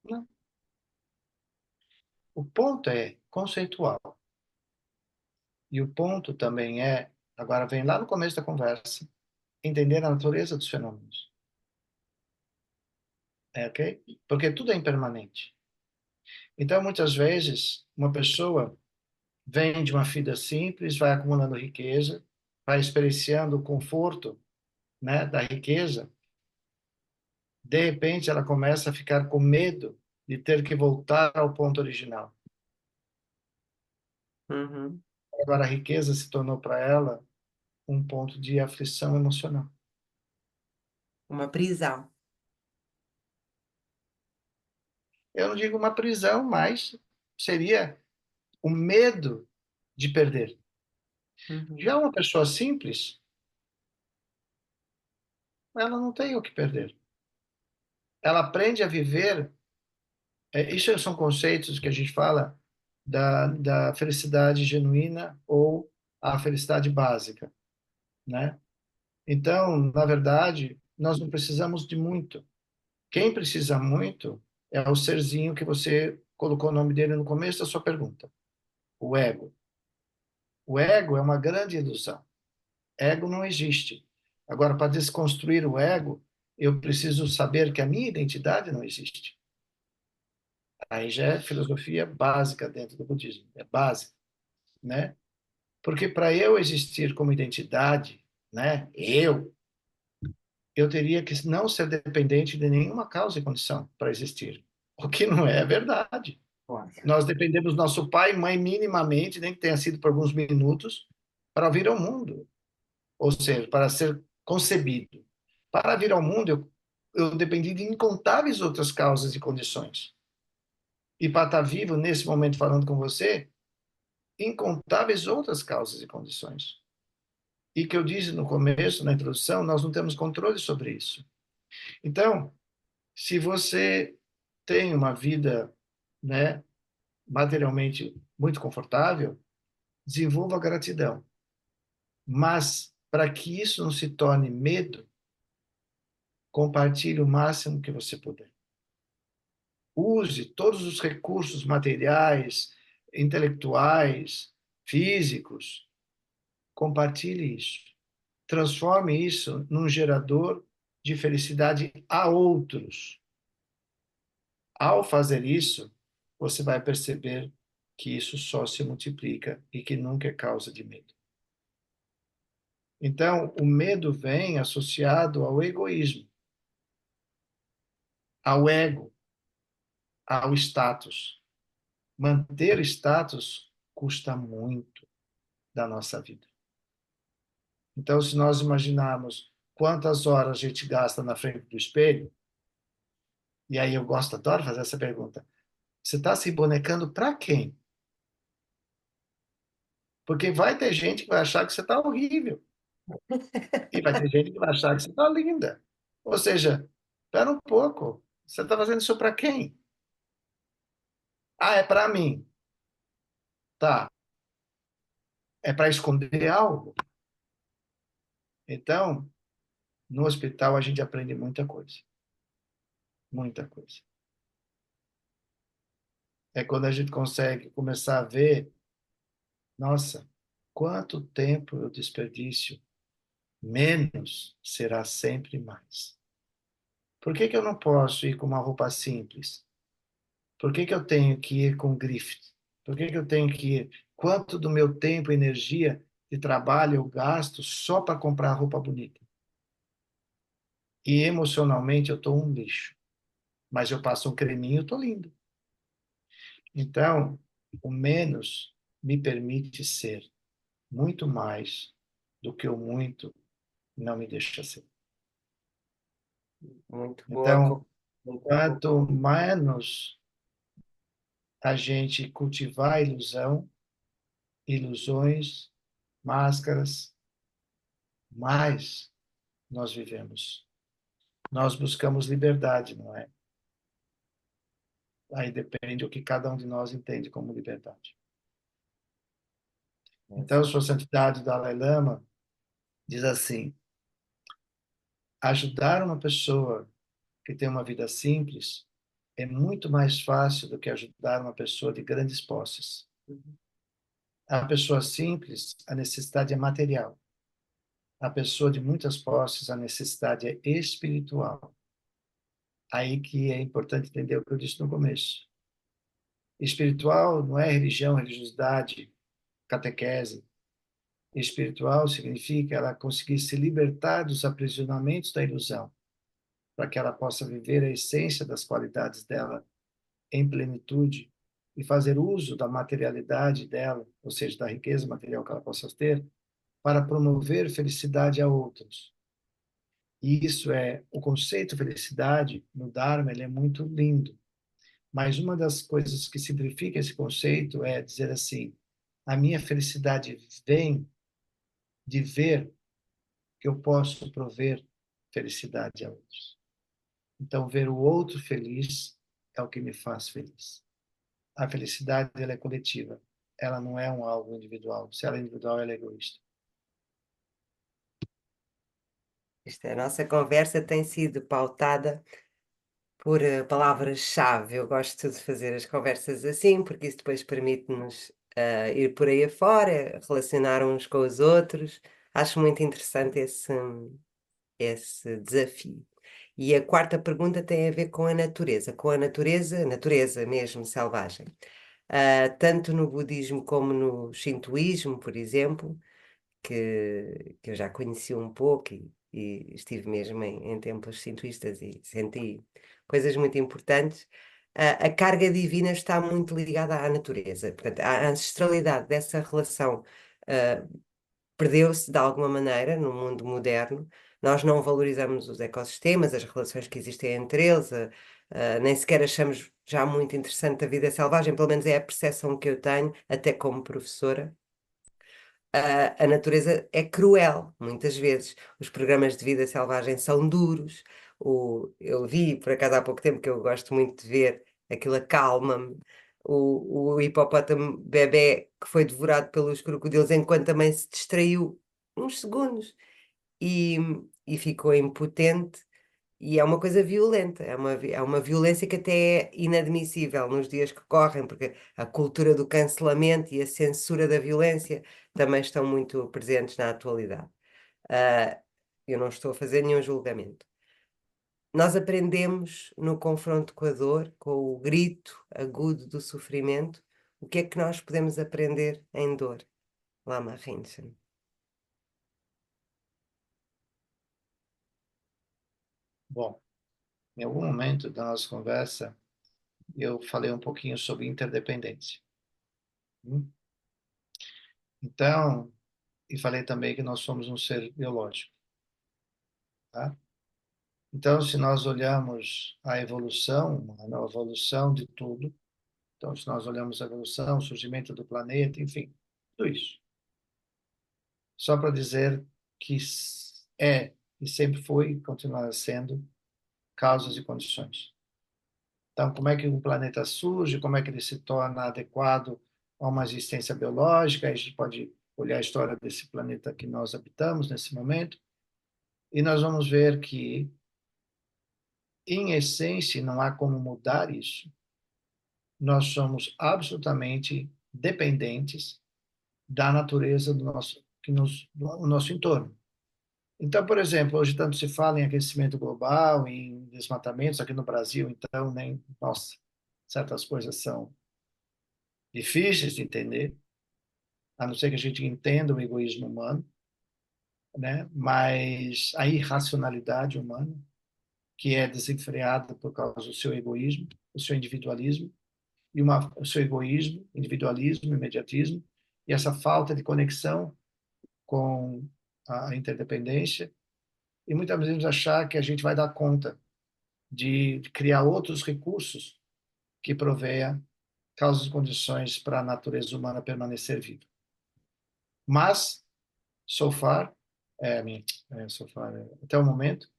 Não. O ponto é conceitual. E o ponto também é, agora vem lá no começo da conversa, entender a natureza dos fenômenos. É, ok? Porque tudo é impermanente. Então, muitas vezes, uma pessoa vem de uma vida simples, vai acumulando riqueza, vai experienciando o conforto, né, da riqueza. De repente, ela começa a ficar com medo de ter que voltar ao ponto original. Uhum. Agora, a riqueza se tornou para ela um ponto de aflição emocional. Uma prisão. Eu não digo uma prisão, mas seria o medo de perder. Uhum. Já uma pessoa simples, ela não tem o que perder. Ela aprende a viver. Isso são conceitos que a gente fala da felicidade genuína ou a felicidade básica, né? Então, na verdade, nós não precisamos de muito. Quem precisa muito é o serzinho que você colocou o nome dele no começo da sua pergunta, o ego. O ego é uma grande ilusão. Ego não existe. Agora, para desconstruir o ego, eu preciso saber que a minha identidade não existe. Aí já é filosofia básica dentro do budismo, é básica, né? Porque para eu existir como identidade, né, eu teria que não ser dependente de nenhuma causa e condição para existir, o que não é verdade. Olha. Nós dependemos do nosso pai e mãe minimamente, nem que tenha sido por alguns minutos, para vir ao mundo, ou seja, para ser concebido. Para vir ao mundo, eu dependi de incontáveis outras causas e condições. E para estar vivo nesse momento falando com você, incontáveis outras causas e condições. E que eu disse no começo, na introdução, nós não temos controle sobre isso. Então, se você tem uma vida, né, materialmente muito confortável, desenvolva a gratidão. Mas, para que isso não se torne medo, compartilhe o máximo que você puder. use todos os recursos materiais, intelectuais, físicos, compartilhe isso. Transforme isso num gerador de felicidade a outros. Ao fazer isso, você vai perceber que isso só se multiplica e que nunca é causa de medo. Então, o medo vem associado ao egoísmo, ao ego, ao status. Manter status custa muito da nossa vida. Então, se nós imaginarmos quantas horas a gente gasta na frente do espelho, e aí eu adoro fazer essa pergunta, você está se bonecando para quem? Porque vai ter gente que vai achar que você está horrível, e vai ter gente que vai achar que você está linda. Ou seja, espera um pouco, você está fazendo isso para quem? Ah, é para mim. Tá. É para esconder algo? Então, no hospital a gente aprende muita coisa. Muita coisa. É quando a gente consegue começar a ver, nossa, quanto tempo eu desperdício, menos será sempre mais. Por que que eu não posso ir com uma roupa simples? Por que que eu tenho que ir com grife? Por que que eu tenho que ir? Quanto do meu tempo e energia de trabalho eu gasto só para comprar roupa bonita? E emocionalmente eu estou um lixo. Mas eu passo um creminho, eu estou lindo. Então, o menos me permite ser muito mais do que o muito não me deixa ser. Muito boa. Então, Muito boa. quanto menos a gente cultivar a ilusão, ilusões, máscaras, mais nós vivemos. Nós buscamos liberdade, não é? Aí depende o que cada um de nós entende como liberdade. Então, Sua Santidade Dalai Lama diz assim: ajudar uma pessoa que tem uma vida simples é muito mais fácil do que ajudar uma pessoa de grandes posses. A pessoa simples, a necessidade é material. A pessoa de muitas posses, a necessidade é espiritual. Aí que é importante entender o que eu disse no começo. Espiritual não é religião, religiosidade, catequese. Espiritual significa ela conseguir se libertar dos aprisionamentos da ilusão, para que ela possa viver a essência das qualidades dela em plenitude e fazer uso da materialidade dela, ou seja, da riqueza material que ela possa ter, para promover felicidade a outros. E isso é o conceito de felicidade no Dharma, ele é muito lindo. Mas uma das coisas que simplifica esse conceito é dizer assim: a minha felicidade vem de ver que eu posso prover felicidade a outros. Então, ver o outro feliz é o que me faz feliz. A felicidade ela é coletiva. Ela não é um algo individual. Se ela é individual, ela é egoísta. A nossa conversa tem sido pautada por palavras-chave. Eu gosto de fazer as conversas assim, porque isso depois permite-nos ir por aí afora, relacionar uns com os outros. Acho muito interessante esse desafio. E a quarta pergunta tem a ver com a natureza mesmo selvagem. Tanto no budismo como no shintoísmo, por exemplo, que eu já conheci um pouco e estive mesmo em templos sintoístas e senti coisas muito importantes. A carga divina está muito ligada à natureza. Portanto, a ancestralidade dessa relação perdeu-se de alguma maneira no mundo moderno. Nós não valorizamos os ecossistemas, as relações que existem entre eles, nem sequer achamos já muito interessante a vida selvagem, pelo menos é a percepção que eu tenho, até como professora. A natureza é cruel, muitas vezes. Os programas de vida selvagem são duros. Eu vi, por acaso, há pouco tempo, que eu gosto muito de ver, aquilo acalma-me. O hipopótamo bebé que foi devorado pelos crocodilos enquanto também se distraiu uns segundos e, e ficou impotente. E é uma coisa violenta, é uma violência que até é inadmissível nos dias que correm, porque a cultura do cancelamento e a censura da violência também estão muito presentes na atualidade. Ah, eu não estou a fazer nenhum julgamento. Nós aprendemos no confronto com a dor, com o grito agudo do sofrimento, o que é que nós podemos aprender em dor, Lama Rinchen? Bom, em algum momento da nossa conversa, eu falei um pouquinho sobre interdependência. Hum? Então, e falei também que nós somos um ser biológico, tá? Então, se nós olhamos a evolução humana, a evolução de tudo, então, se nós olhamos a evolução, o surgimento do planeta, enfim, tudo isso. Só para dizer que é e sempre foi e continuará sendo causas e condições. Então, como é que um planeta surge, como é que ele se torna adequado a uma existência biológica? A gente pode olhar a história desse planeta que nós habitamos nesse momento, e nós vamos ver que, em essência, não há como mudar isso. Nós somos absolutamente dependentes da natureza do nosso entorno. Então, por exemplo, hoje tanto se fala em aquecimento global, em desmatamentos aqui no Brasil, então, nem, nossa, certas coisas são difíceis de entender, a não ser que a gente entenda o egoísmo humano, né? Mas a irracionalidade humana, que é desenfreada por causa do seu egoísmo, do seu individualismo, o seu egoísmo, individualismo, imediatismo, e essa falta de conexão com a interdependência, e muitas vezes achar que a gente vai dar conta de criar outros recursos que proveia causas e condições para a natureza humana permanecer viva. Mas, so far, até o momento,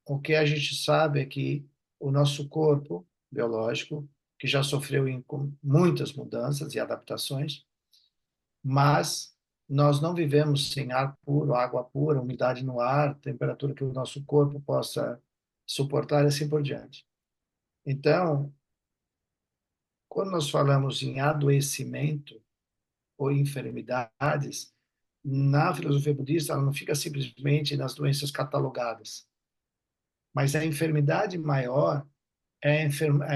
o que a gente sabe é que o nosso corpo biológico, que já sofreu com muitas mudanças e adaptações, mas nós não vivemos sem ar puro, água pura, umidade no ar, temperatura que o nosso corpo possa suportar e assim por diante. Então, quando nós falamos em adoecimento ou enfermidades, na filosofia budista, ela não fica simplesmente nas doenças catalogadas, mas a enfermidade maior é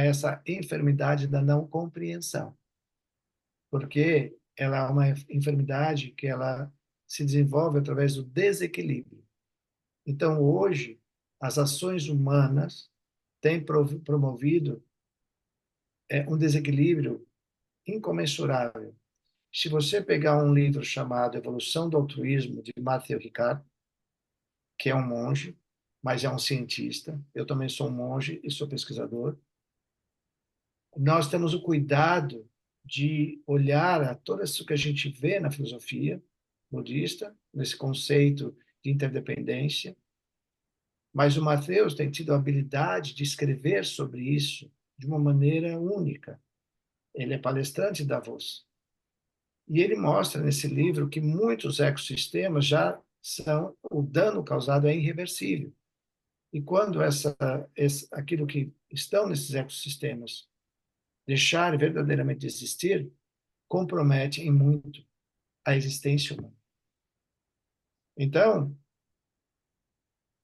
essa enfermidade da não compreensão, porque ela é uma enfermidade que ela se desenvolve através do desequilíbrio. Então, hoje, as ações humanas têm promovido um desequilíbrio incomensurável. Se você pegar um livro chamado Evolução do Altruísmo, de Matthew Ricard, que é um monge, mas é um cientista, eu também sou um monge e sou pesquisador, nós temos o cuidado de olhar a tudo isso que a gente vê na filosofia budista, nesse conceito de interdependência, mas o Mateus tem tido a habilidade de escrever sobre isso de uma maneira única. Ele é palestrante da voz. E ele mostra nesse livro que muitos ecossistemas já são, o dano causado é irreversível. E quando aquilo que estão nesses ecossistemas deixar verdadeiramente de existir, compromete em muito a existência humana. Então,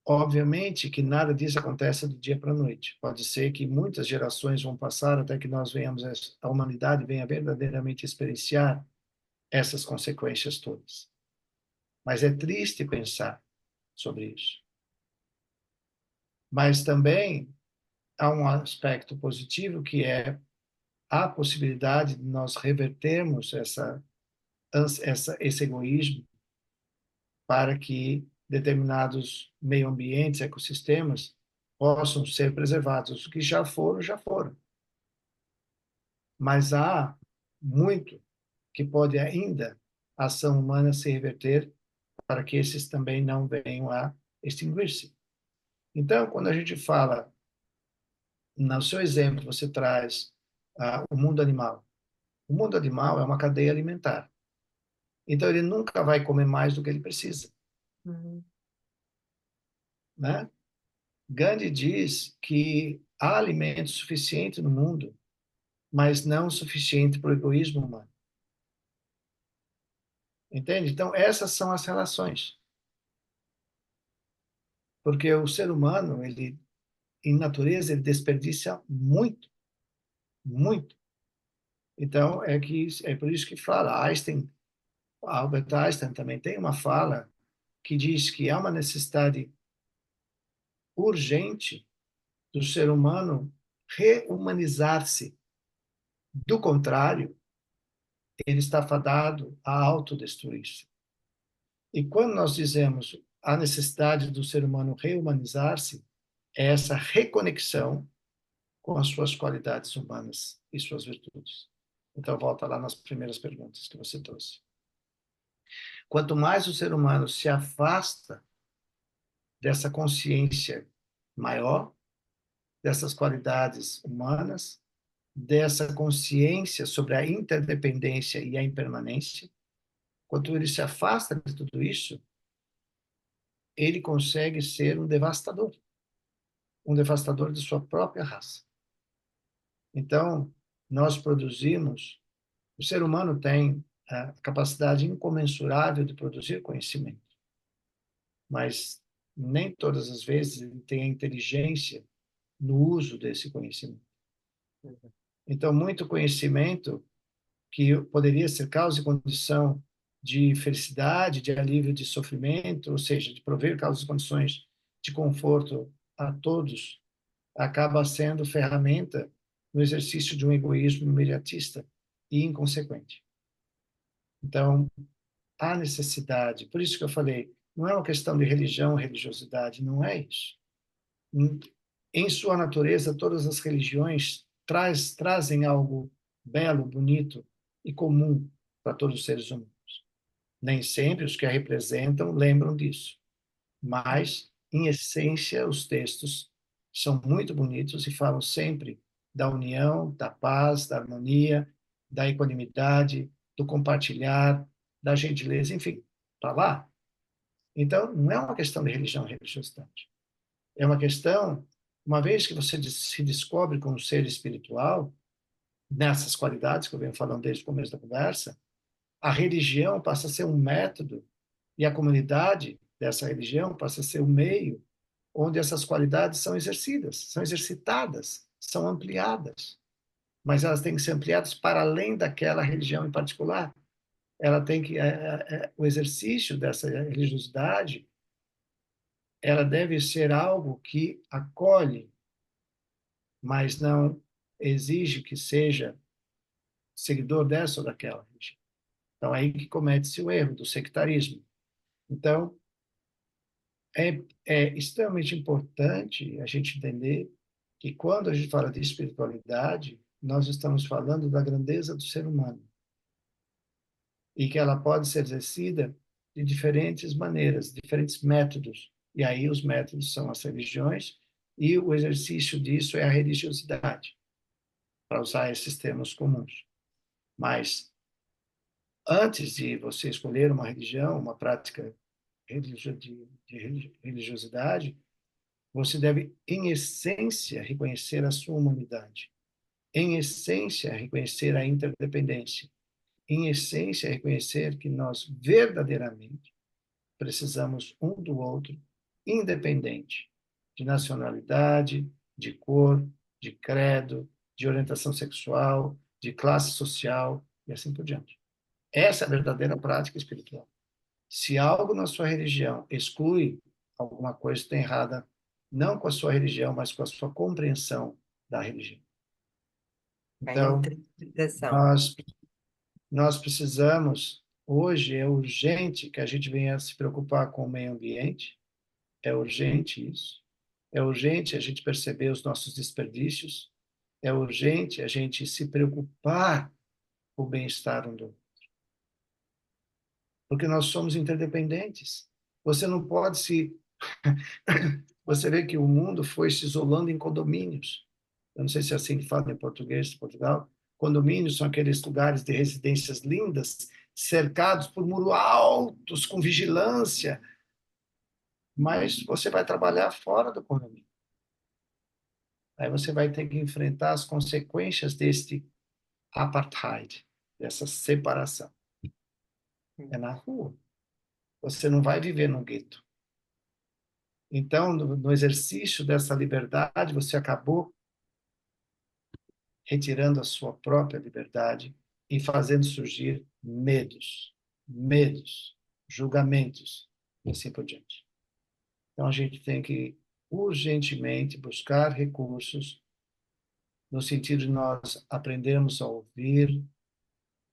obviamente que nada disso acontece do dia para a noite. Pode ser que muitas gerações vão passar até que nós venhamos, a humanidade venha verdadeiramente experienciar essas consequências todas. Mas é triste pensar sobre isso. Mas também há um aspecto positivo que é a possibilidade de nós revertermos esse egoísmo para que determinados meio ambientes, ecossistemas, possam ser preservados. Os que já foram, já foram. Mas há muito que pode ainda a ação humana se reverter para que esses também não venham a extinguir-se. Então, quando a gente fala, no seu exemplo, você traz o mundo animal. O mundo animal é uma cadeia alimentar. Então, ele nunca vai comer mais do que ele precisa, Uhum. né? Gandhi diz que há alimento suficiente no mundo, mas não o suficiente para o egoísmo humano. Entende? Então, essas são as relações. Porque o ser humano, ele, em natureza, ele desperdiça muito, muito. Então, é por isso que fala, Albert Einstein também tem uma fala que diz que há uma necessidade urgente do ser humano rehumanizar-se. Do contrário, ele está fadado a autodestruir-se. E quando nós dizemos a necessidade do ser humano rehumanizar-se, é essa reconexão com as suas qualidades humanas e suas virtudes. Então, volta lá nas primeiras perguntas que você trouxe. Quanto mais o ser humano se afasta dessa consciência maior, dessas qualidades humanas, dessa consciência sobre a interdependência e a impermanência, quanto ele se afasta de tudo isso, ele consegue ser um devastador de sua própria raça. Então, nós produzimos, o ser humano tem a capacidade incomensurável de produzir conhecimento, mas nem todas as vezes ele tem a inteligência no uso desse conhecimento. Então, muito conhecimento que poderia ser causa e condição de felicidade, de alívio de sofrimento, ou seja, de prover causas e condições de conforto a todos, acaba sendo ferramenta no exercício de um egoísmo imediatista e inconsequente. Então, há necessidade, por isso que eu falei, não é uma questão de religião, religiosidade, não é isso. Em sua natureza, todas as religiões trazem algo belo, bonito e comum para todos os seres humanos. Nem sempre os que a representam lembram disso, mas, em essência, os textos são muito bonitos e falam sempre da união, da paz, da harmonia, da equanimidade, do compartilhar, da gentileza, enfim, está lá. Então, não é uma questão de religião e religiosidade. É uma questão, uma vez que você se descobre como ser espiritual, nessas qualidades que eu venho falando desde o começo da conversa, a religião passa a ser um método e a comunidade dessa religião passa a ser o meio onde essas qualidades são exercidas, são exercitadas, são ampliadas. Mas elas têm que ser ampliadas para além daquela religião em particular. Ela tem que o exercício dessa religiosidade, ela deve ser algo que acolhe, mas não exige que seja seguidor dessa ou daquela religião. Então, é aí que comete-se o erro do sectarismo. Então, é extremamente importante a gente entender que quando a gente fala de espiritualidade, nós estamos falando da grandeza do ser humano e que ela pode ser exercida de diferentes maneiras, diferentes métodos. E aí os métodos são as religiões e o exercício disso é a religiosidade, para usar esses termos comuns. Mas antes de você escolher uma religião, uma prática de religiosidade, você deve, em essência, reconhecer a sua humanidade. Em essência, reconhecer a interdependência. Em essência, reconhecer que nós verdadeiramente precisamos um do outro, independente de nacionalidade, de cor, de credo, de orientação sexual, de classe social e assim por diante. Essa é a verdadeira prática espiritual. Se algo na sua religião exclui, alguma coisa está errada, não com a sua religião, mas com a sua compreensão da religião. A Então, interpretação. nós precisamos, hoje é urgente que a gente venha se preocupar com o meio ambiente, é urgente isso, é urgente a gente perceber os nossos desperdícios, é urgente a gente se preocupar com o bem-estar um do outro, porque nós somos interdependentes. Você não pode se você vê que o mundo foi se isolando em condomínios. Eu não sei se é assim que fala em português de Portugal. Condomínios são aqueles lugares de residências lindas, cercados por muros altos, com vigilância, mas você vai trabalhar fora do condomínio. Aí você vai ter que enfrentar as consequências deste apartheid, dessa separação. É na rua. Você não vai viver num gueto. Então, no exercício dessa liberdade, você acabou retirando a sua própria liberdade e fazendo surgir medos, julgamentos e assim por diante. Então, a gente tem que urgentemente buscar recursos no sentido de nós aprendermos a ouvir,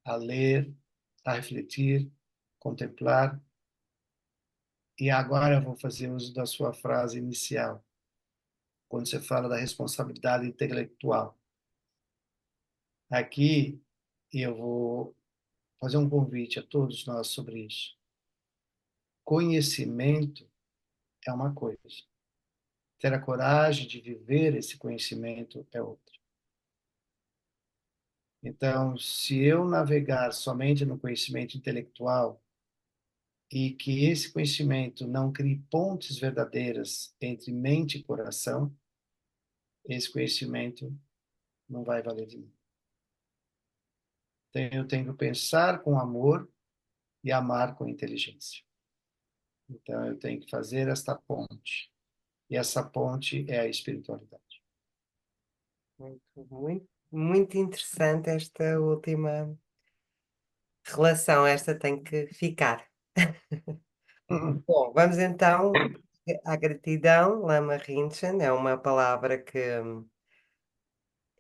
a ler, a refletir, contemplar. E agora eu vou fazer uso da sua frase inicial, quando você fala da responsabilidade intelectual. Aqui eu vou fazer um convite a todos nós sobre isso. Conhecimento é uma coisa, ter a coragem de viver esse conhecimento é outra. Então, se eu navegar somente no conhecimento intelectual e que esse conhecimento não crie pontes verdadeiras entre mente e coração, esse conhecimento não vai valer de nada. Então, eu tenho que pensar com amor e amar com inteligência. Então, eu tenho que fazer esta ponte. E essa ponte é a espiritualidade. Muito interessante esta última relação. Esta tem que ficar. Uhum. Bom, vamos então à gratidão. Lama Rinchen é uma palavra que,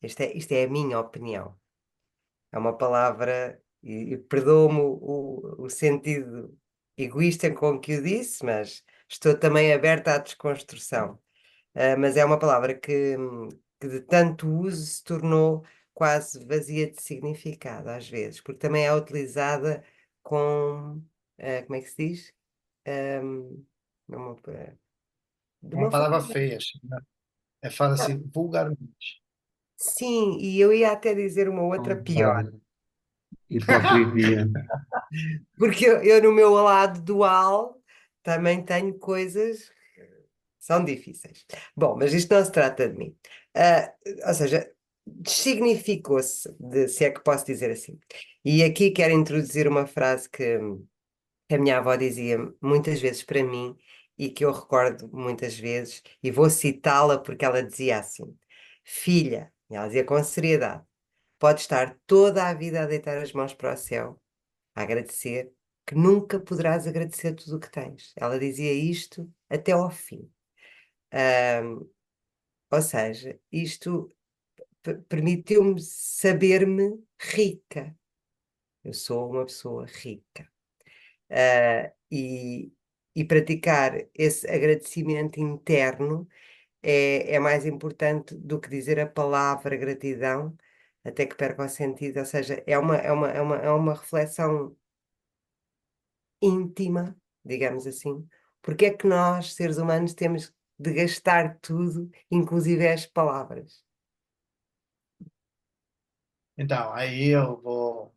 isto é a minha opinião, é uma palavra, e perdoa-me o sentido egoísta com que o disse, mas estou também aberta à desconstrução. Mas é uma palavra que de tanto uso se tornou quase vazia de significado, às vezes, porque também é utilizada com, como é que se diz? Ahm, numa- de Uma uma palavra forma. feia, fala-se vulgarmente. Sim, e eu ia até dizer uma outra pior, Verdade. Hipocrisia. porque eu no meu lado dual também tenho coisas que são difíceis. Bom, mas isto não se trata de mim. Ah, ou seja, significou-se, se é que posso dizer assim. E aqui quero introduzir uma frase que a minha avó dizia muitas vezes para mim e que eu recordo muitas vezes, e vou citá-la porque ela dizia assim: Filha, e ela dizia com seriedade, pode estar toda a vida a deitar as mãos para o céu, a agradecer, que nunca poderás agradecer tudo o que tens. Ela dizia isto até ao fim. Ahm, ou seja, isto permitiu-me saber-me rica. Eu sou uma pessoa rica. Ah, e praticar esse agradecimento interno é mais importante do que dizer a palavra gratidão, até que perca o sentido. Ou seja, é uma reflexão íntima, digamos assim. Porque é que nós, seres humanos, temos de gastar tudo, inclusive as palavras? Então, aí eu vou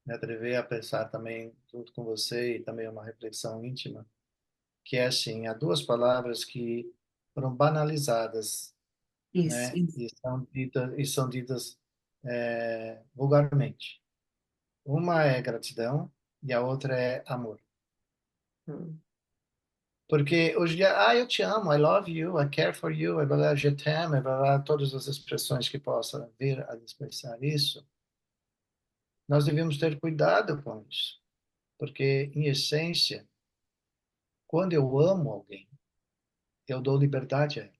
me atrever a pensar também, junto com você, e também uma reflexão íntima, que é assim, há duas palavras que foram banalizadas, Isso. né, e são ditas vulgarmente. Uma é gratidão e a outra é amor. Hum. Porque hoje em dia, eu te amo, I love you, I care for you, blá, blá, je t'aime, blá, blá, todas as expressões que possa vir a expressar isso, nós devemos ter cuidado com isso. Porque, em essência, quando eu amo alguém, eu dou liberdade a ela.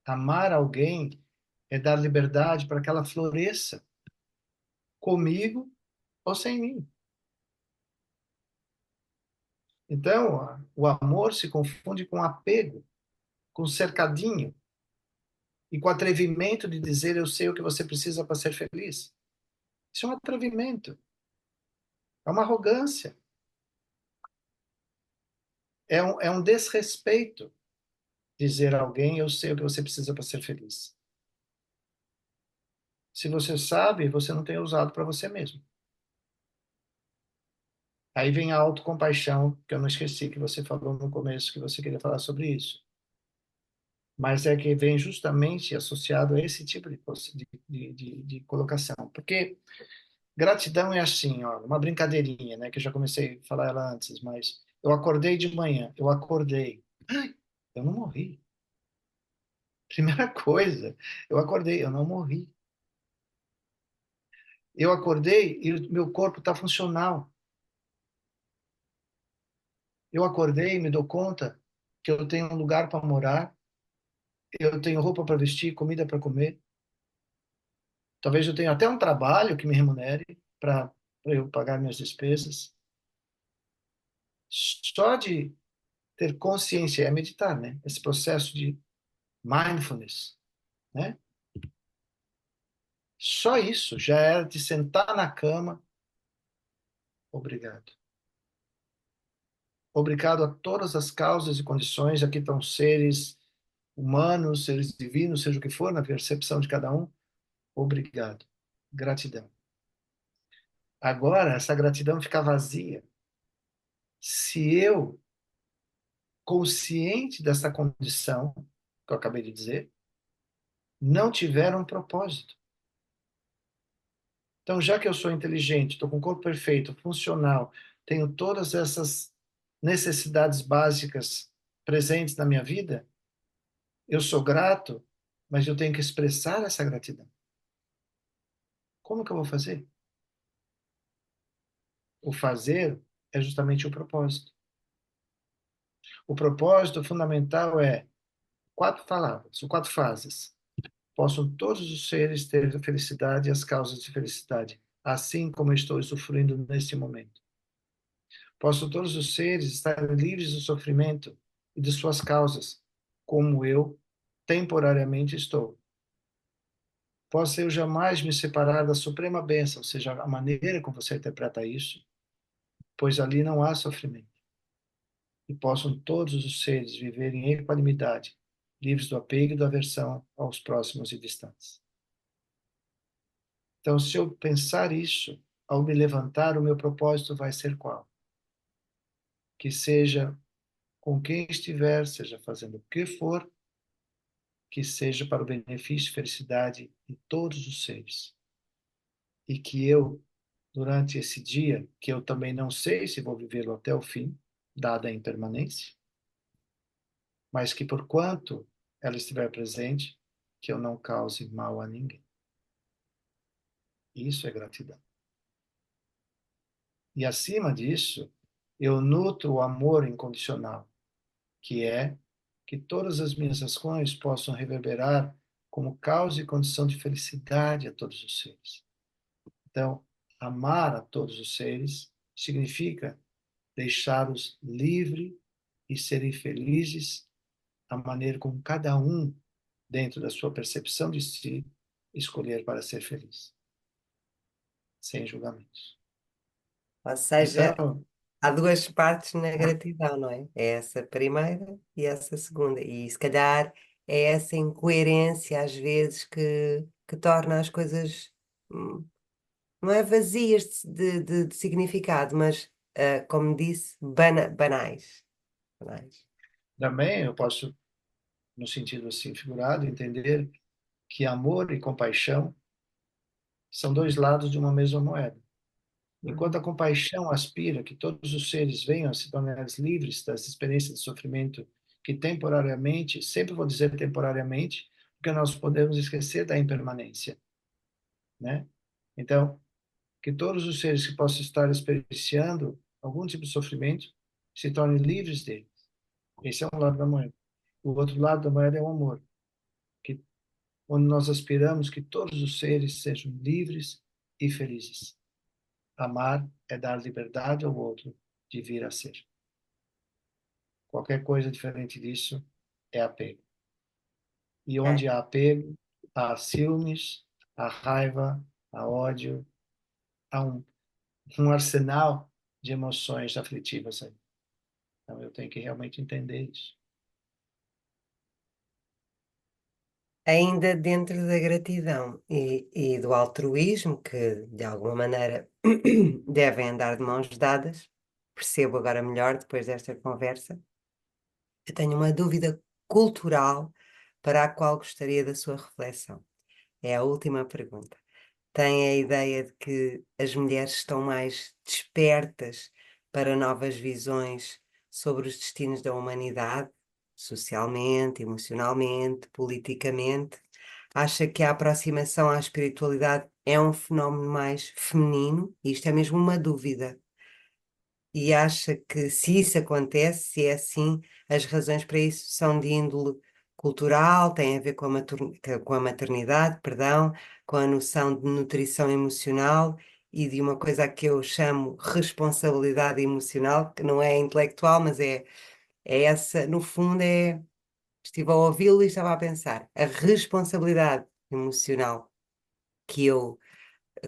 Amar alguém é dar liberdade para que ela floresça, comigo ou sem mim. Então, o amor se confunde com apego, com cercadinho e com atrevimento de dizer eu sei o que você precisa para ser feliz. Isso é um atrevimento, é uma arrogância, é um desrespeito dizer a alguém eu sei o que você precisa para ser feliz. Se você sabe, você não tem usado para você mesmo. Aí vem a autocompaixão, que eu não esqueci que você falou no começo que você queria falar sobre isso. mas é que vem justamente associado a esse tipo de colocação. Porque gratidão é assim, ó, uma brincadeirinha, né, que eu já comecei a falar ela antes, mas eu acordei de manhã, eu acordei, ai, eu não morri. Primeira coisa, eu acordei, eu não morri. Eu acordei e o meu corpo está funcional. Eu acordei e me dou conta que eu tenho um lugar para morar, eu tenho roupa para vestir, comida para comer. Talvez eu tenha até um trabalho que me remunere para eu pagar minhas despesas. Só de ter consciência é meditar, né? Esse processo de mindfulness, né? Só isso já é de sentar na cama. Obrigado. Obrigado a todas as causas e condições. Aqui estão seres humanos, seres divinos, seja o que for, na percepção de cada um. Obrigado. Gratidão. Agora, essa gratidão fica vazia se eu, consciente dessa condição que eu acabei de dizer, não tiver um propósito. Então, já que eu sou inteligente, estou com o corpo perfeito, funcional, tenho todas essas necessidades básicas presentes na minha vida, eu sou grato, mas eu tenho que expressar essa gratidão. Como que eu vou fazer? O fazer é justamente o propósito. O propósito fundamental é quatro palavras, ou quatro fases. Possam todos os seres ter a felicidade e as causas de felicidade, assim como eu estou usufruindo neste momento. Possam todos os seres estarem livres do sofrimento e de suas causas, como eu temporariamente estou. Possa eu jamais me separar da suprema bênção, ou seja, a maneira como você interpreta isso, pois ali não há sofrimento. E possam todos os seres viverem em equanimidade, livres do apego e da aversão aos próximos e distantes. Então, se eu pensar isso, ao me levantar, o meu propósito vai ser qual? Que seja com quem estiver, seja fazendo o que for, que seja para o benefício e felicidade de todos os seres. E que eu, durante esse dia, que eu também não sei se vou vivê-lo até o fim, dada a impermanência, mas que por quanto ela estiver presente, que eu não cause mal a ninguém. Isso é gratidão. E acima disso, eu nutro o amor incondicional, que é que todas as minhas ações possam reverberar como causa e condição de felicidade a todos os seres. Então, amar a todos os seres significa deixá-los livres e serem felizes a maneira como cada um, dentro da sua percepção de si, escolher para ser feliz, sem julgamentos. Ou seja, Então, há duas partes na gratidão, não é? É essa primeira e essa segunda. E se calhar é essa incoerência às vezes que torna as coisas, não é vazias de significado, mas, como disse, banais. Banais. também eu posso, no sentido assim figurado, entender que amor e compaixão são dois lados de uma mesma moeda. Enquanto a Uhum. compaixão aspira que todos os seres venham a se tornar livres das experiências de sofrimento que temporariamente, sempre vou dizer temporariamente, porque nós podemos esquecer da impermanência, né? Então, que todos os seres que possam estar experienciando algum tipo de sofrimento se tornem livres dele. Esse é um lado da moeda. O outro lado da moeda é o amor, que onde nós aspiramos que todos os seres sejam livres e felizes. Amar é dar liberdade ao outro de vir a ser. Qualquer coisa diferente disso é apego. E É. onde há apego, há ciúmes, há raiva, há ódio, há um arsenal de emoções aflitivas aí. Então eu tenho que realmente entender isso. Ainda dentro da gratidão e do altruísmo, que de alguma maneira devem andar de mãos dadas, percebo agora melhor depois desta conversa. Eu tenho uma dúvida cultural para a qual gostaria da sua reflexão? É a última pergunta. Tem a ideia de que as mulheres estão mais despertas para novas visões sobre os destinos da humanidade, socialmente, emocionalmente, politicamente? Acha que a aproximação à espiritualidade é um fenómeno mais feminino? Isto é mesmo uma dúvida. E acha que, se isso acontece, se é assim, as razões para isso são de índole cultural, têm a ver com com a maternidade, perdão, com a noção de nutrição emocional e de uma coisa que eu chamo responsabilidade emocional, que não é intelectual, mas é essa, no fundo, estive a ouvi-lo e estava a pensar, a responsabilidade emocional que eu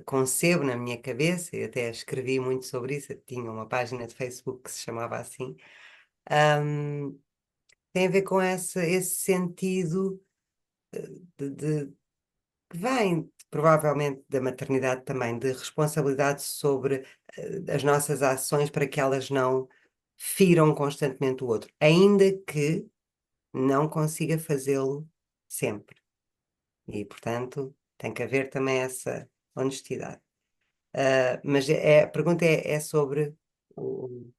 concebo na minha cabeça, e até escrevi muito sobre isso, eu tinha uma página de Facebook que se chamava assim, hum, tem a ver com esse sentido de que vem provavelmente da maternidade também, de responsabilidade sobre as nossas ações para que elas não firam constantemente o outro, ainda que não consiga fazê-lo sempre. E, portanto, tem que haver também essa honestidade. Mas a pergunta é sobre o-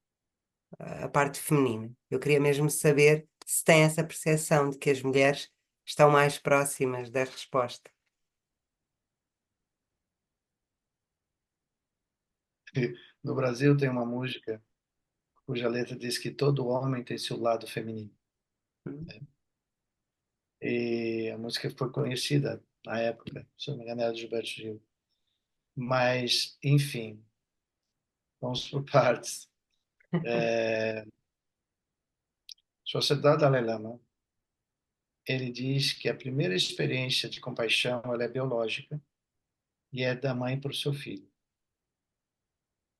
a parte feminina. Eu queria mesmo saber se tem essa percepção de que as mulheres estão mais próximas da resposta. No Brasil tem uma música cuja letra diz que todo homem tem seu lado feminino. Hum. E a música foi conhecida na época, se não me engano, era do Gilberto Gil. Mas, enfim, vamos por partes. Sociedade Dalai Lama, ele diz que a primeira experiência de compaixão ela é biológica e é da mãe para o seu filho.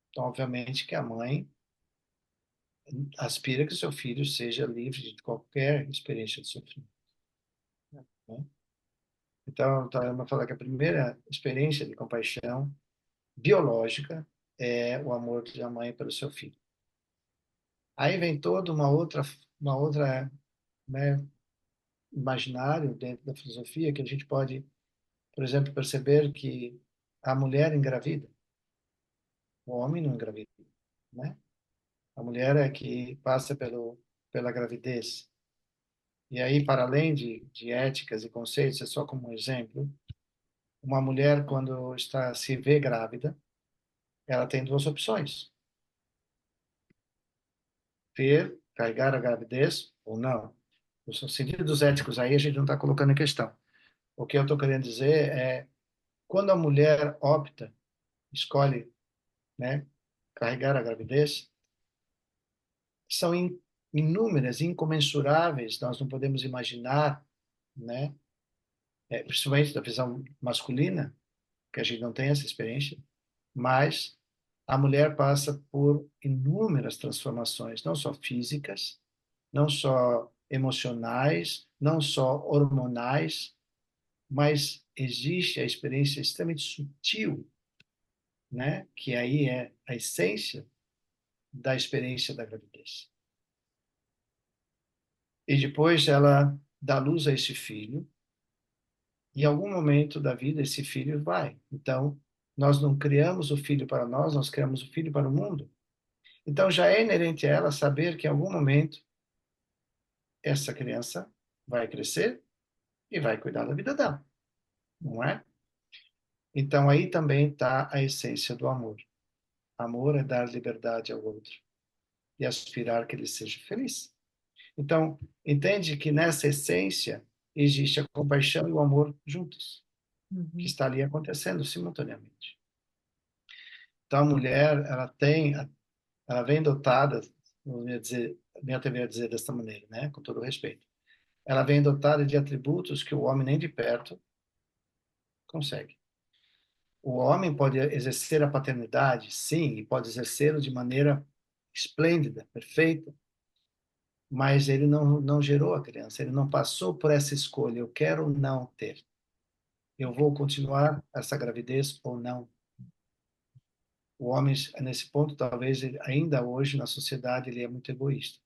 Então, obviamente que a mãe aspira que o seu filho seja livre de qualquer experiência de sofrimento, né? Então, Dalai fala que a primeira experiência de compaixão biológica é o amor da mãe pelo seu filho. Aí vem toda uma outra, né, imaginário dentro da filosofia que a gente pode, por exemplo, perceber que a mulher engravida, o homem não engravida, né? A mulher é que passa pela gravidez. E aí, para além de éticas e conceitos, é só como um exemplo, uma mulher, quando se vê grávida, ela tem duas opções: ter, carregar a gravidez ou não. Nos sentidos éticos aí, a gente não está colocando em questão. O que eu estou querendo dizer é, quando a mulher opta, escolhe, né, carregar a gravidez, são inúmeras, incomensuráveis, nós não podemos imaginar, né, principalmente da visão masculina, que a gente não tem essa experiência, mas a mulher passa por inúmeras transformações, não só físicas, não só emocionais, não só hormonais, mas existe a experiência extremamente sutil, né, que aí é a essência da experiência da gravidez. E depois ela dá luz a esse filho, e em algum momento da vida esse filho vai. Então, nós não criamos o filho para nós criamos o filho para o mundo. Então, já é inerente a ela saber que em algum momento essa criança vai crescer e vai cuidar da vida dela, não é? Então, aí também está a essência do amor. Amor é dar liberdade ao outro e aspirar que ele seja feliz. Então, entende que nessa essência existe a compaixão e o amor juntos, que Uhum. está ali acontecendo simultaneamente. Então, a mulher, ela vem dotada, me atrever a dizer desta maneira, né, com todo respeito. Ela vem dotada de atributos que o homem nem de perto consegue. O homem pode exercer a paternidade, sim, e pode exercê-lo de maneira esplêndida, perfeita, mas ele não gerou a criança, ele não passou por essa escolha, eu quero não ter. Eu vou continuar essa gravidez ou não. O homem, nesse ponto, talvez ainda hoje na sociedade, ele é muito egoísta.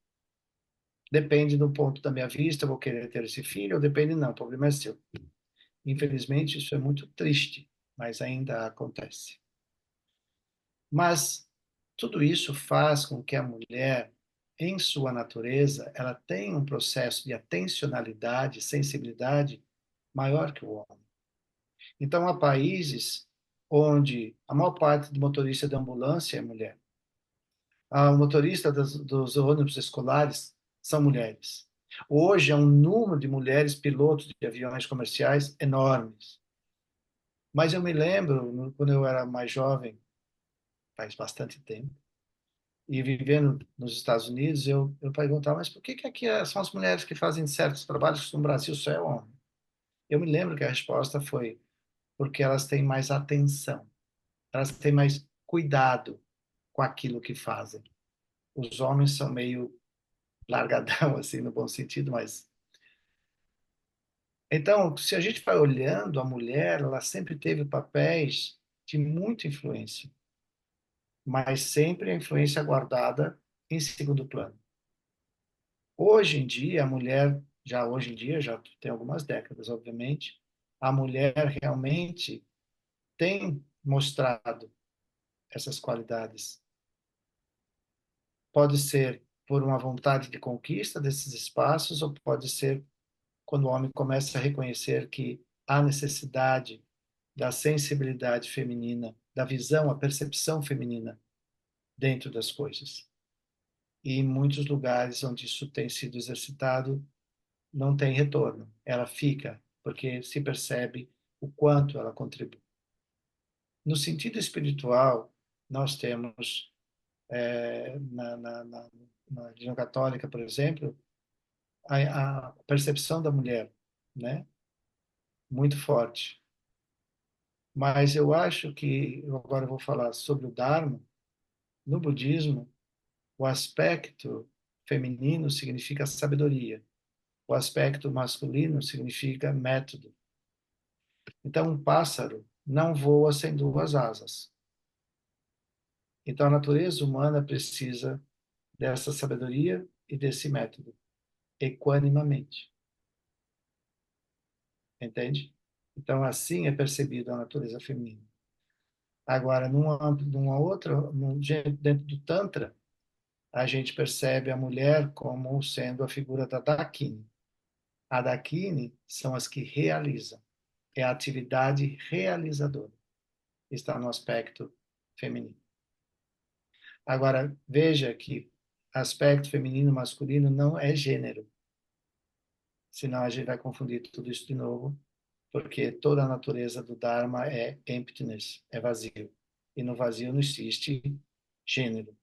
Depende do ponto da minha vista, eu vou querer ter esse filho, ou depende não, o problema é seu. Infelizmente, isso é muito triste, mas ainda acontece. Mas tudo isso faz com que a mulher, em sua natureza, ela tenha um processo de atencionalidade, sensibilidade maior que o homem. Então, há países onde a maior parte do motorista de ambulância é mulher. O motorista dos ônibus escolares são mulheres. Hoje há um número de mulheres pilotos de aviões comerciais enormes. Mas eu me lembro, quando eu era mais jovem, faz bastante tempo, e vivendo nos Estados Unidos, eu perguntava, mas por que que aqui são as mulheres que fazem certos trabalhos que no Brasil só é homem? Eu me lembro que a resposta foi porque elas têm mais atenção, elas têm mais cuidado com aquilo que fazem. Os homens são meio largadão, assim, no bom sentido, mas... Então, se a gente vai olhando a mulher, ela sempre teve papéis de muita influência, mas sempre a influência guardada em segundo plano. Hoje em dia, a mulher, já hoje em dia, já tem algumas décadas, obviamente, a mulher realmente tem mostrado essas qualidades. Pode ser por uma vontade de conquista desses espaços, ou pode ser quando o homem começa a reconhecer que há necessidade da sensibilidade feminina, da visão, a percepção feminina dentro das coisas. E em muitos lugares onde isso tem sido exercitado, não tem retorno. Ela fica, porque se percebe o quanto ela contribui. No sentido espiritual, nós temos, na religião católica, por exemplo, a percepção da mulher, né? Muito forte. Mas eu acho que, agora eu vou falar sobre o Dharma, no budismo, o aspecto feminino significa sabedoria, o aspecto masculino significa método. Então, um pássaro não voa sem duas asas. Então, a natureza humana precisa dessa sabedoria e desse método, equanimamente. Entende? Então, assim é percebido a natureza feminina. Agora, numa outra, dentro do Tantra, a gente percebe a mulher como sendo a figura da Dakini. A Dakini são as que realizam. É a atividade realizadora. Está no aspecto feminino. Agora, veja que aspecto feminino e masculino não é gênero. Senão a gente vai confundir tudo isso de novo, porque toda a natureza do Dharma é emptiness, é vazio. E no vazio não existe gênero.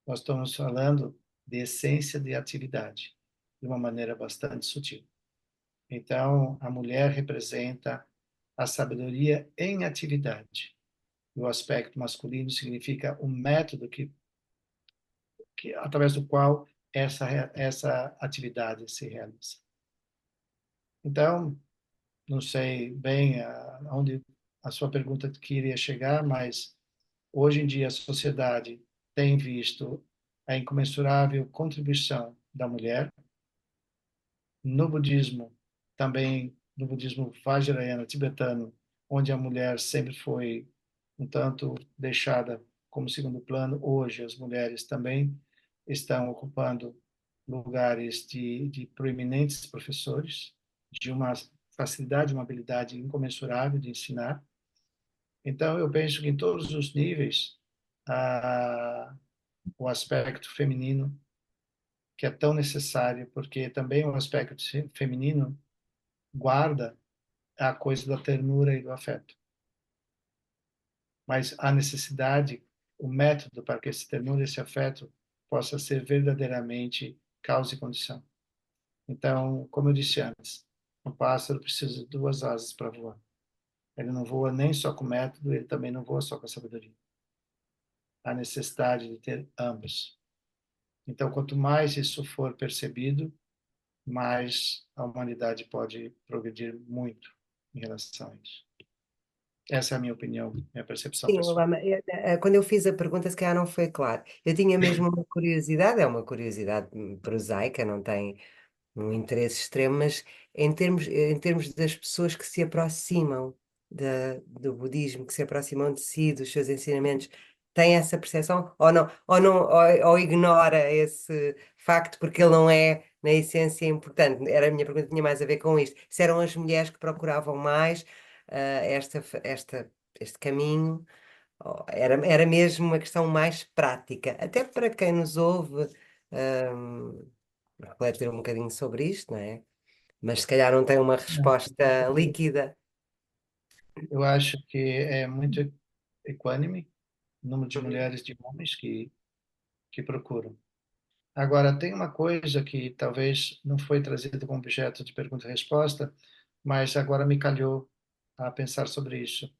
Nós estamos falando de essência de atividade, de uma maneira bastante sutil. Então, a mulher representa a sabedoria em atividade. E o aspecto masculino significa o método através do qual essa atividade se realiza. Então, não sei bem aonde a sua pergunta queria chegar, mas hoje em dia a sociedade tem visto a incomensurável contribuição da mulher no budismo, também no budismo vajrayana tibetano, onde a mulher sempre foi um tanto deixada como segundo plano. Hoje as mulheres também estão ocupando lugares de proeminentes professores, de uma facilidade, uma habilidade incomensurável de ensinar. Então, eu penso que em todos os níveis, o aspecto feminino, que é tão necessário, porque também o aspecto feminino guarda a coisa da ternura e do afeto. Mas a necessidade, o método para que esse ternura e esse afeto possa ser verdadeiramente causa e condição. Então, como eu disse antes, um pássaro precisa de duas asas para voar. Ele não voa nem só com método, ele também não voa só com a sabedoria. Há necessidade de ter ambos. Então, quanto mais isso for percebido, mais a humanidade pode progredir muito em relação a isso. Essa é a minha opinião, minha percepção Sim, pessoal. Lama, quando eu fiz a pergunta, se calhar não foi claro. Eu tinha mesmo uma curiosidade, é uma curiosidade prosaica, não tem um interesse extremo, mas em termos das pessoas que se aproximam do budismo, que se aproximam de si, dos seus ensinamentos, tem essa percepção ou ignora esse facto porque ele não é, na essência, importante? Era a minha pergunta, tinha mais a ver com isto. Se eram as mulheres que procuravam mais este caminho, era mesmo uma questão mais prática, até para quem nos ouve. hum, refletir um bocadinho sobre isto, não é? Mas se calhar não tem uma resposta líquida. Eu acho que é muito equânime o número de Uhum. mulheres e de homens que procuram. Agora, tem uma coisa que talvez não foi trazida como objeto de pergunta e resposta, mas agora me calhou a pensar sobre isso,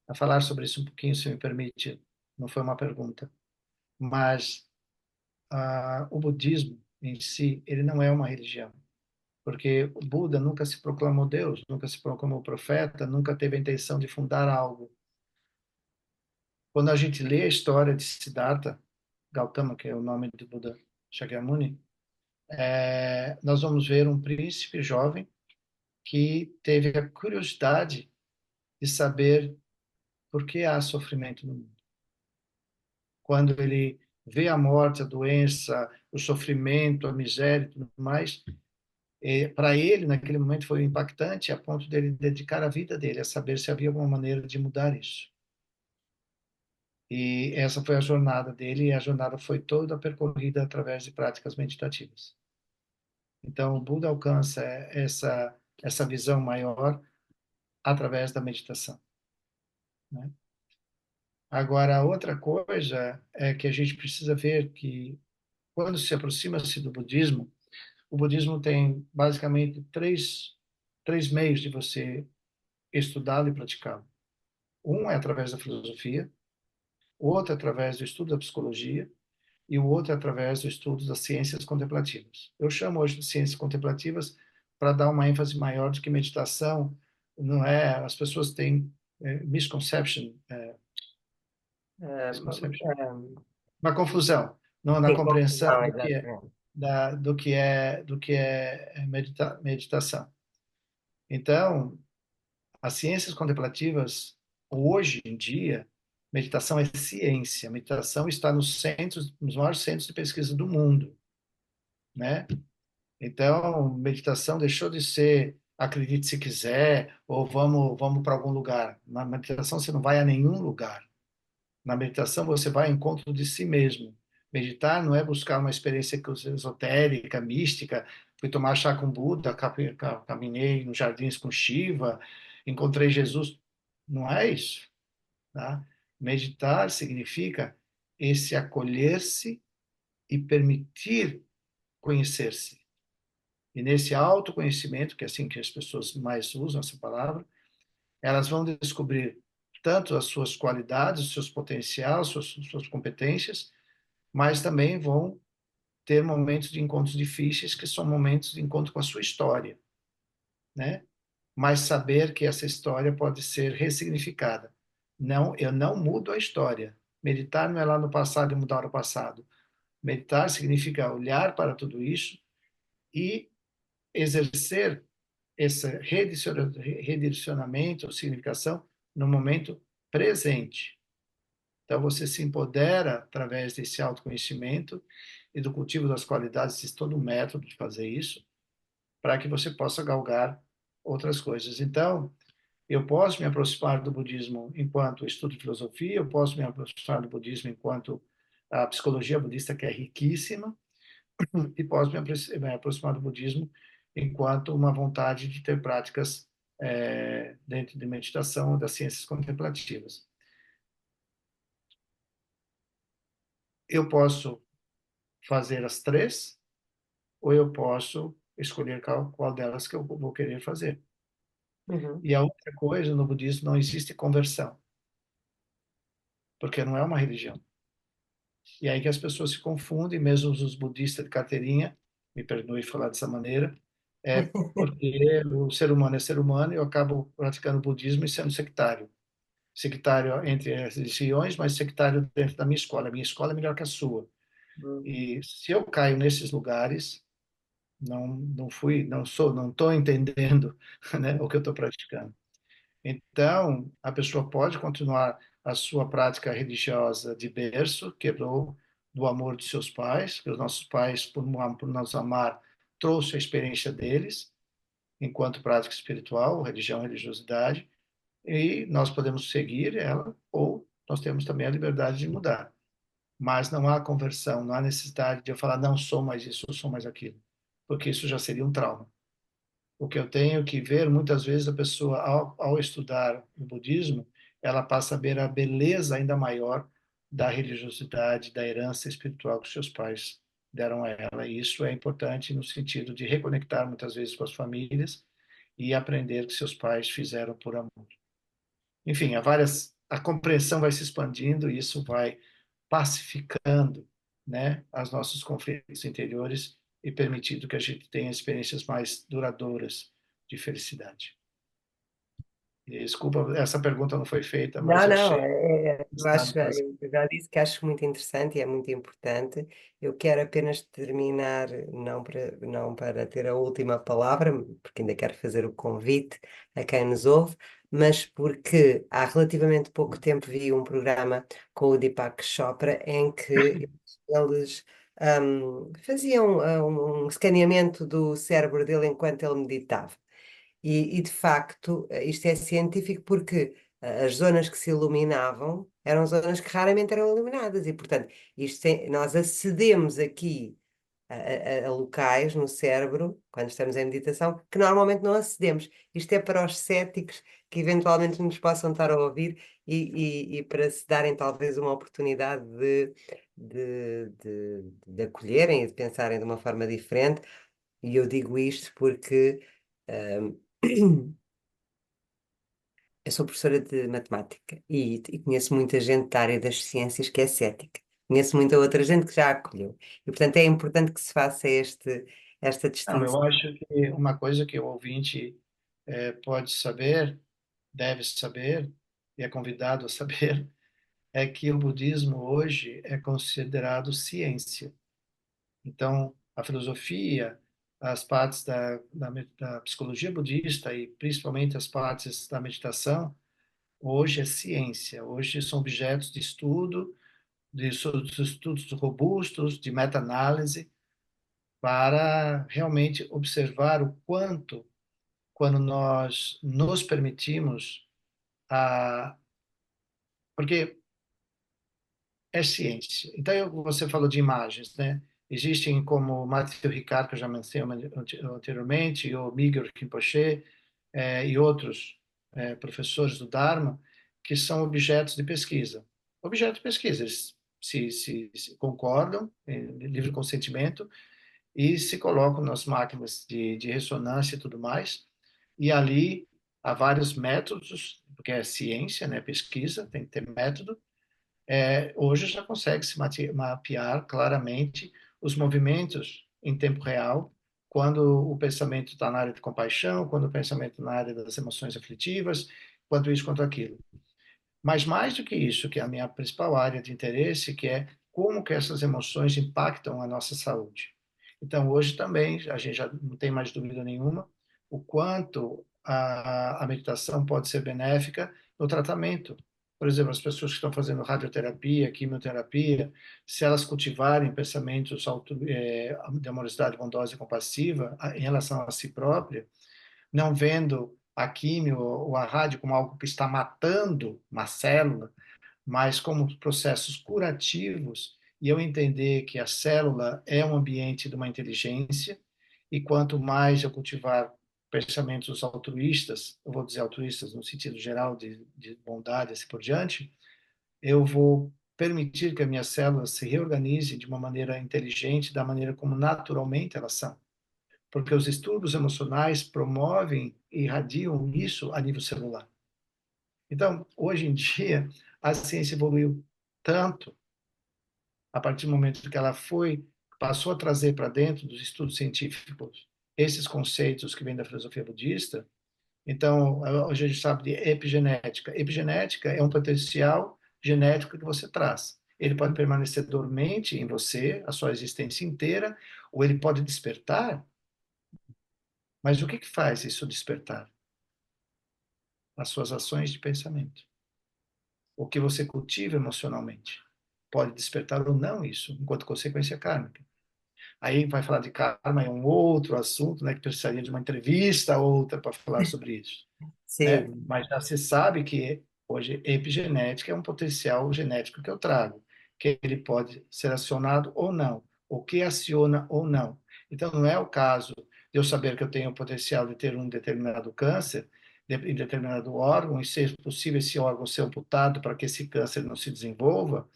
a falar sobre isso um pouquinho, se me permite. Não foi uma pergunta, mas o budismo em si, ele não é uma religião, porque o Buda nunca se proclamou Deus, nunca se proclamou profeta, nunca teve a intenção de fundar algo. Quando a gente lê a história de Siddhartha Gautama, que é o nome do Buda Shakyamuni, nós vamos ver um príncipe jovem que teve a curiosidade de saber por que há sofrimento no mundo. Quando ele vê a morte, a doença, o sofrimento, a miséria e tudo mais, para ele, naquele momento, foi impactante a ponto dele dedicar a vida dele a saber se havia alguma maneira de mudar isso. E essa foi a jornada dele, e a jornada foi toda percorrida através de práticas meditativas. Então, o Buda alcança essa visão maior através da meditação, né? Agora, outra coisa é que a gente precisa ver que, quando se aproxima-se do budismo, o budismo tem basicamente três meios de você estudá-lo e praticá-lo. Um é através da filosofia, o outro é através do estudo da psicologia e o outro é através do estudo das ciências contemplativas. Eu chamo hoje de ciências contemplativas para dar uma ênfase maior de que meditação não é, as pessoas têm misconception, Ah, misconception, ah, uma confusão na sim, compreensão confusão, do que é exatamente. meditação. Então, as ciências contemplativas, hoje em dia, meditação é ciência. Meditação está nos maiores centros de pesquisa do mundo, né? Então, meditação deixou de ser acredite se quiser ou vamos para algum lugar. Na meditação você não vai a nenhum lugar. Na meditação você vai ao encontro de si mesmo. Meditar não é buscar uma experiência esotérica, mística. Fui tomar chá com Buda, caminhei nos jardins com Shiva, encontrei Jesus. Não é isso, tá? Meditar significa esse acolher-se e permitir conhecer-se. E nesse autoconhecimento, que é assim que as pessoas mais usam essa palavra, elas vão descobrir tanto as suas qualidades, os seus potenciais, suas competências, mas também vão ter momentos de encontros difíceis, que são momentos de encontro com a sua história, né? Mas saber que essa história pode ser ressignificada. Não, eu não mudo a história. Meditar não é lá no passado e mudar o passado. Meditar significa olhar para tudo isso e exercer esse redirecionamento, significação, no momento presente. Então, você se empodera através desse autoconhecimento e do cultivo das qualidades, existe todo um método de fazer isso, para que você possa galgar outras coisas. Então, eu posso me aproximar do budismo enquanto estudo de filosofia, eu posso me aproximar do budismo enquanto a psicologia budista, que é riquíssima, e posso me aproximar do budismo enquanto uma vontade de ter práticas dentro de meditação, das ciências contemplativas. Eu posso fazer as três, ou eu posso escolher qual delas que eu vou querer fazer. Uhum. E a outra coisa, no budismo não existe conversão, porque não é uma religião. E aí que as pessoas se confundem, mesmo os budistas de carteirinha, me perdoe falar dessa maneira, porque o ser humano é ser humano e eu acabo praticando budismo e sendo sectário. sectário entre as religiões, mas sectário dentro da minha escola. A minha escola é melhor que a sua. Hum. E se eu caio nesses lugares, não estou entendendo, né, o que eu estou praticando. Então, a pessoa pode continuar a sua prática religiosa de berço, quebrou do amor de seus pais, que os nossos pais, por nos amar, trouxe a experiência deles, enquanto prática espiritual, religião, religiosidade, e nós podemos seguir ela, ou nós temos também a liberdade de mudar. Mas não há conversão, não há necessidade de eu falar, não sou mais isso, eu sou mais aquilo, porque isso já seria um trauma. O que eu tenho que ver, muitas vezes, a pessoa, ao estudar o budismo, ela passa a ver a beleza ainda maior da religiosidade, da herança espiritual que seus pais deram a ela. E isso é importante no sentido de reconectar, muitas vezes, com as famílias e aprender o que seus pais fizeram por amor. Enfim, a compreensão vai se expandindo e isso vai pacificando, né, os nossos conflitos interiores e permitindo que a gente tenha experiências mais duradouras de felicidade. E, desculpa, essa pergunta não foi feita, mas Não, eu não, achei eu necessário acho, fazer. eu já disse que acho muito interessante e é muito importante. Eu quero apenas terminar, não para ter a última palavra, porque ainda quero fazer o convite a quem nos ouve, mas porque há relativamente pouco tempo vi um programa com o Deepak Chopra em que eles faziam um escaneamento do cérebro dele enquanto ele meditava. E, de facto, isto é científico porque as zonas que se iluminavam eram zonas que raramente eram iluminadas e, portanto, nós acedemos aqui a locais no cérebro, quando estamos em meditação, que normalmente não acedemos. Isto é para os céticos que eventualmente nos possam estar a ouvir e para se darem talvez uma oportunidade de acolherem e de pensarem de uma forma diferente. E eu digo isto porque. hum, Eu sou professora de matemática e conheço muita gente da área das ciências que é cética. Conheço muita outra gente que já acolheu. E, portanto, é importante que se faça esta Não, distinção. eu acho que uma coisa que o ouvinte pode saber, deve saber, e é convidado a saber, é que o budismo hoje é considerado ciência. Então, a filosofia, as partes da psicologia budista e principalmente as partes da meditação, hoje é ciência. Hoje são objetos de estudo, de estudos robustos, de meta-análise, para realmente observar o quanto, quando nós nos permitimos, porque é ciência. Então, você falou de imagens, né? Existem como Matthew Ricard, que eu já mencionei anteriormente, e o Miguel Rinpoche, e outros professores do Dharma, que são objetos de pesquisa. Objeto de pesquisa, eles se concordam, em livre consentimento, e se colocam nas máquinas de ressonância e tudo mais, e ali há vários métodos, porque é ciência, né? Pesquisa, tem que ter método, hoje já consegue se mapear claramente os movimentos em tempo real, quando o pensamento está na área de compaixão, quando o pensamento está na área das emoções aflitivas, quanto isso, quanto aquilo. Mas mais do que isso, que é a minha principal área de interesse, que é como que essas emoções impactam a nossa saúde. Então, hoje também, a gente já não tem mais dúvida nenhuma, o quanto a meditação pode ser benéfica no tratamento. Por exemplo, as pessoas que estão fazendo radioterapia, quimioterapia, se elas cultivarem pensamentos de amorosidade bondosa e compassiva em relação a si própria, não vendo a químio ou a rádio como algo que está matando uma célula, mas como processos curativos, e eu entender que a célula é um ambiente de uma inteligência, e quanto mais eu cultivar pensamentos altruístas, eu vou dizer altruístas no sentido geral de bondade, assim por diante, eu vou permitir que as minhas células se reorganizem de uma maneira inteligente, da maneira como naturalmente elas são, porque os distúrbios emocionais promovem e irradiam isso a nível celular. Então, hoje em dia, a ciência evoluiu tanto a partir do momento que ela passou a trazer para dentro dos estudos científicos esses conceitos que vêm da filosofia budista, Então, hoje a gente sabe de epigenética. Epigenética é um potencial genético que você traz. Ele pode permanecer dormente em você a sua existência inteira, ou ele pode despertar. Mas o que que faz isso despertar? As suas ações de pensamento. O que você cultiva emocionalmente. Pode despertar ou não isso, enquanto consequência kármica. Aí vai falar de karma, é um outro assunto, né, que precisaria de uma entrevista outra para falar sobre isso, né? Sim, Mas já se sabe que hoje epigenética é um potencial genético que eu trago, que ele pode ser acionado ou não, o que aciona ou não. Então não é o caso de eu saber que eu tenho o potencial de ter um determinado câncer em determinado órgão e ser possível esse órgão ser amputado para que esse câncer não se desenvolva,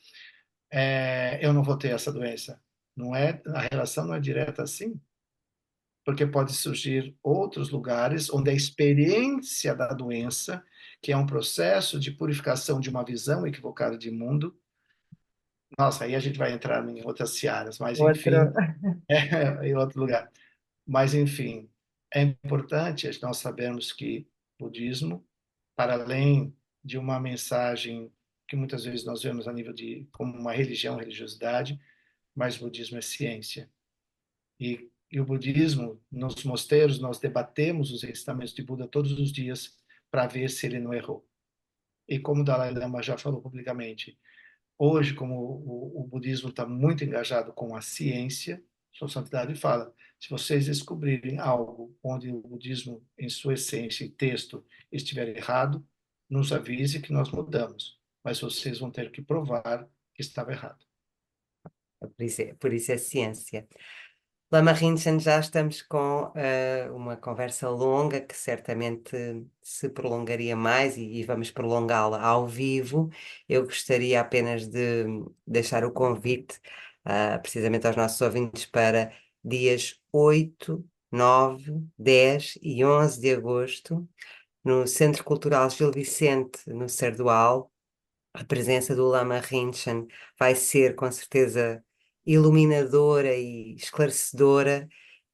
eu não vou ter essa doença. Não é, a relação não é direta assim, porque pode surgir outros lugares onde a experiência da doença, que é um processo de purificação de uma visão equivocada de mundo, nossa, aí a gente vai entrar em outras searas, mas outro. enfim, em outro lugar. Mas enfim, é importante nós sabermos que o budismo, para além de uma mensagem que muitas vezes nós vemos a nível de como uma religião, religiosidade, mas o budismo é ciência. E o budismo, nos mosteiros, nós debatemos os ensinamentos de Buda todos os dias para ver se ele não errou. E como o Dalai Lama já falou publicamente, hoje, como o budismo está muito engajado com a ciência, Sua Santidade fala, se vocês descobrirem algo onde o budismo, em sua essência e texto, estiver errado, nos avise que nós mudamos. Mas vocês vão ter que provar que estava errado. Por isso é ciência. Lama Rinchen, já estamos com uma conversa longa que certamente se prolongaria mais e vamos prolongá-la ao vivo. Eu gostaria apenas de deixar o convite, precisamente aos nossos ouvintes, para dias 8, 9, 10 e 11 de agosto, no Centro Cultural Gil Vicente, no Cerdoal. A presença do Lama Rinchen vai ser com certeza iluminadora e esclarecedora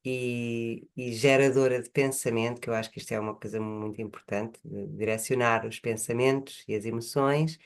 e geradora de pensamento, que eu acho que isto é uma coisa muito importante, de direcionar os pensamentos e as emoções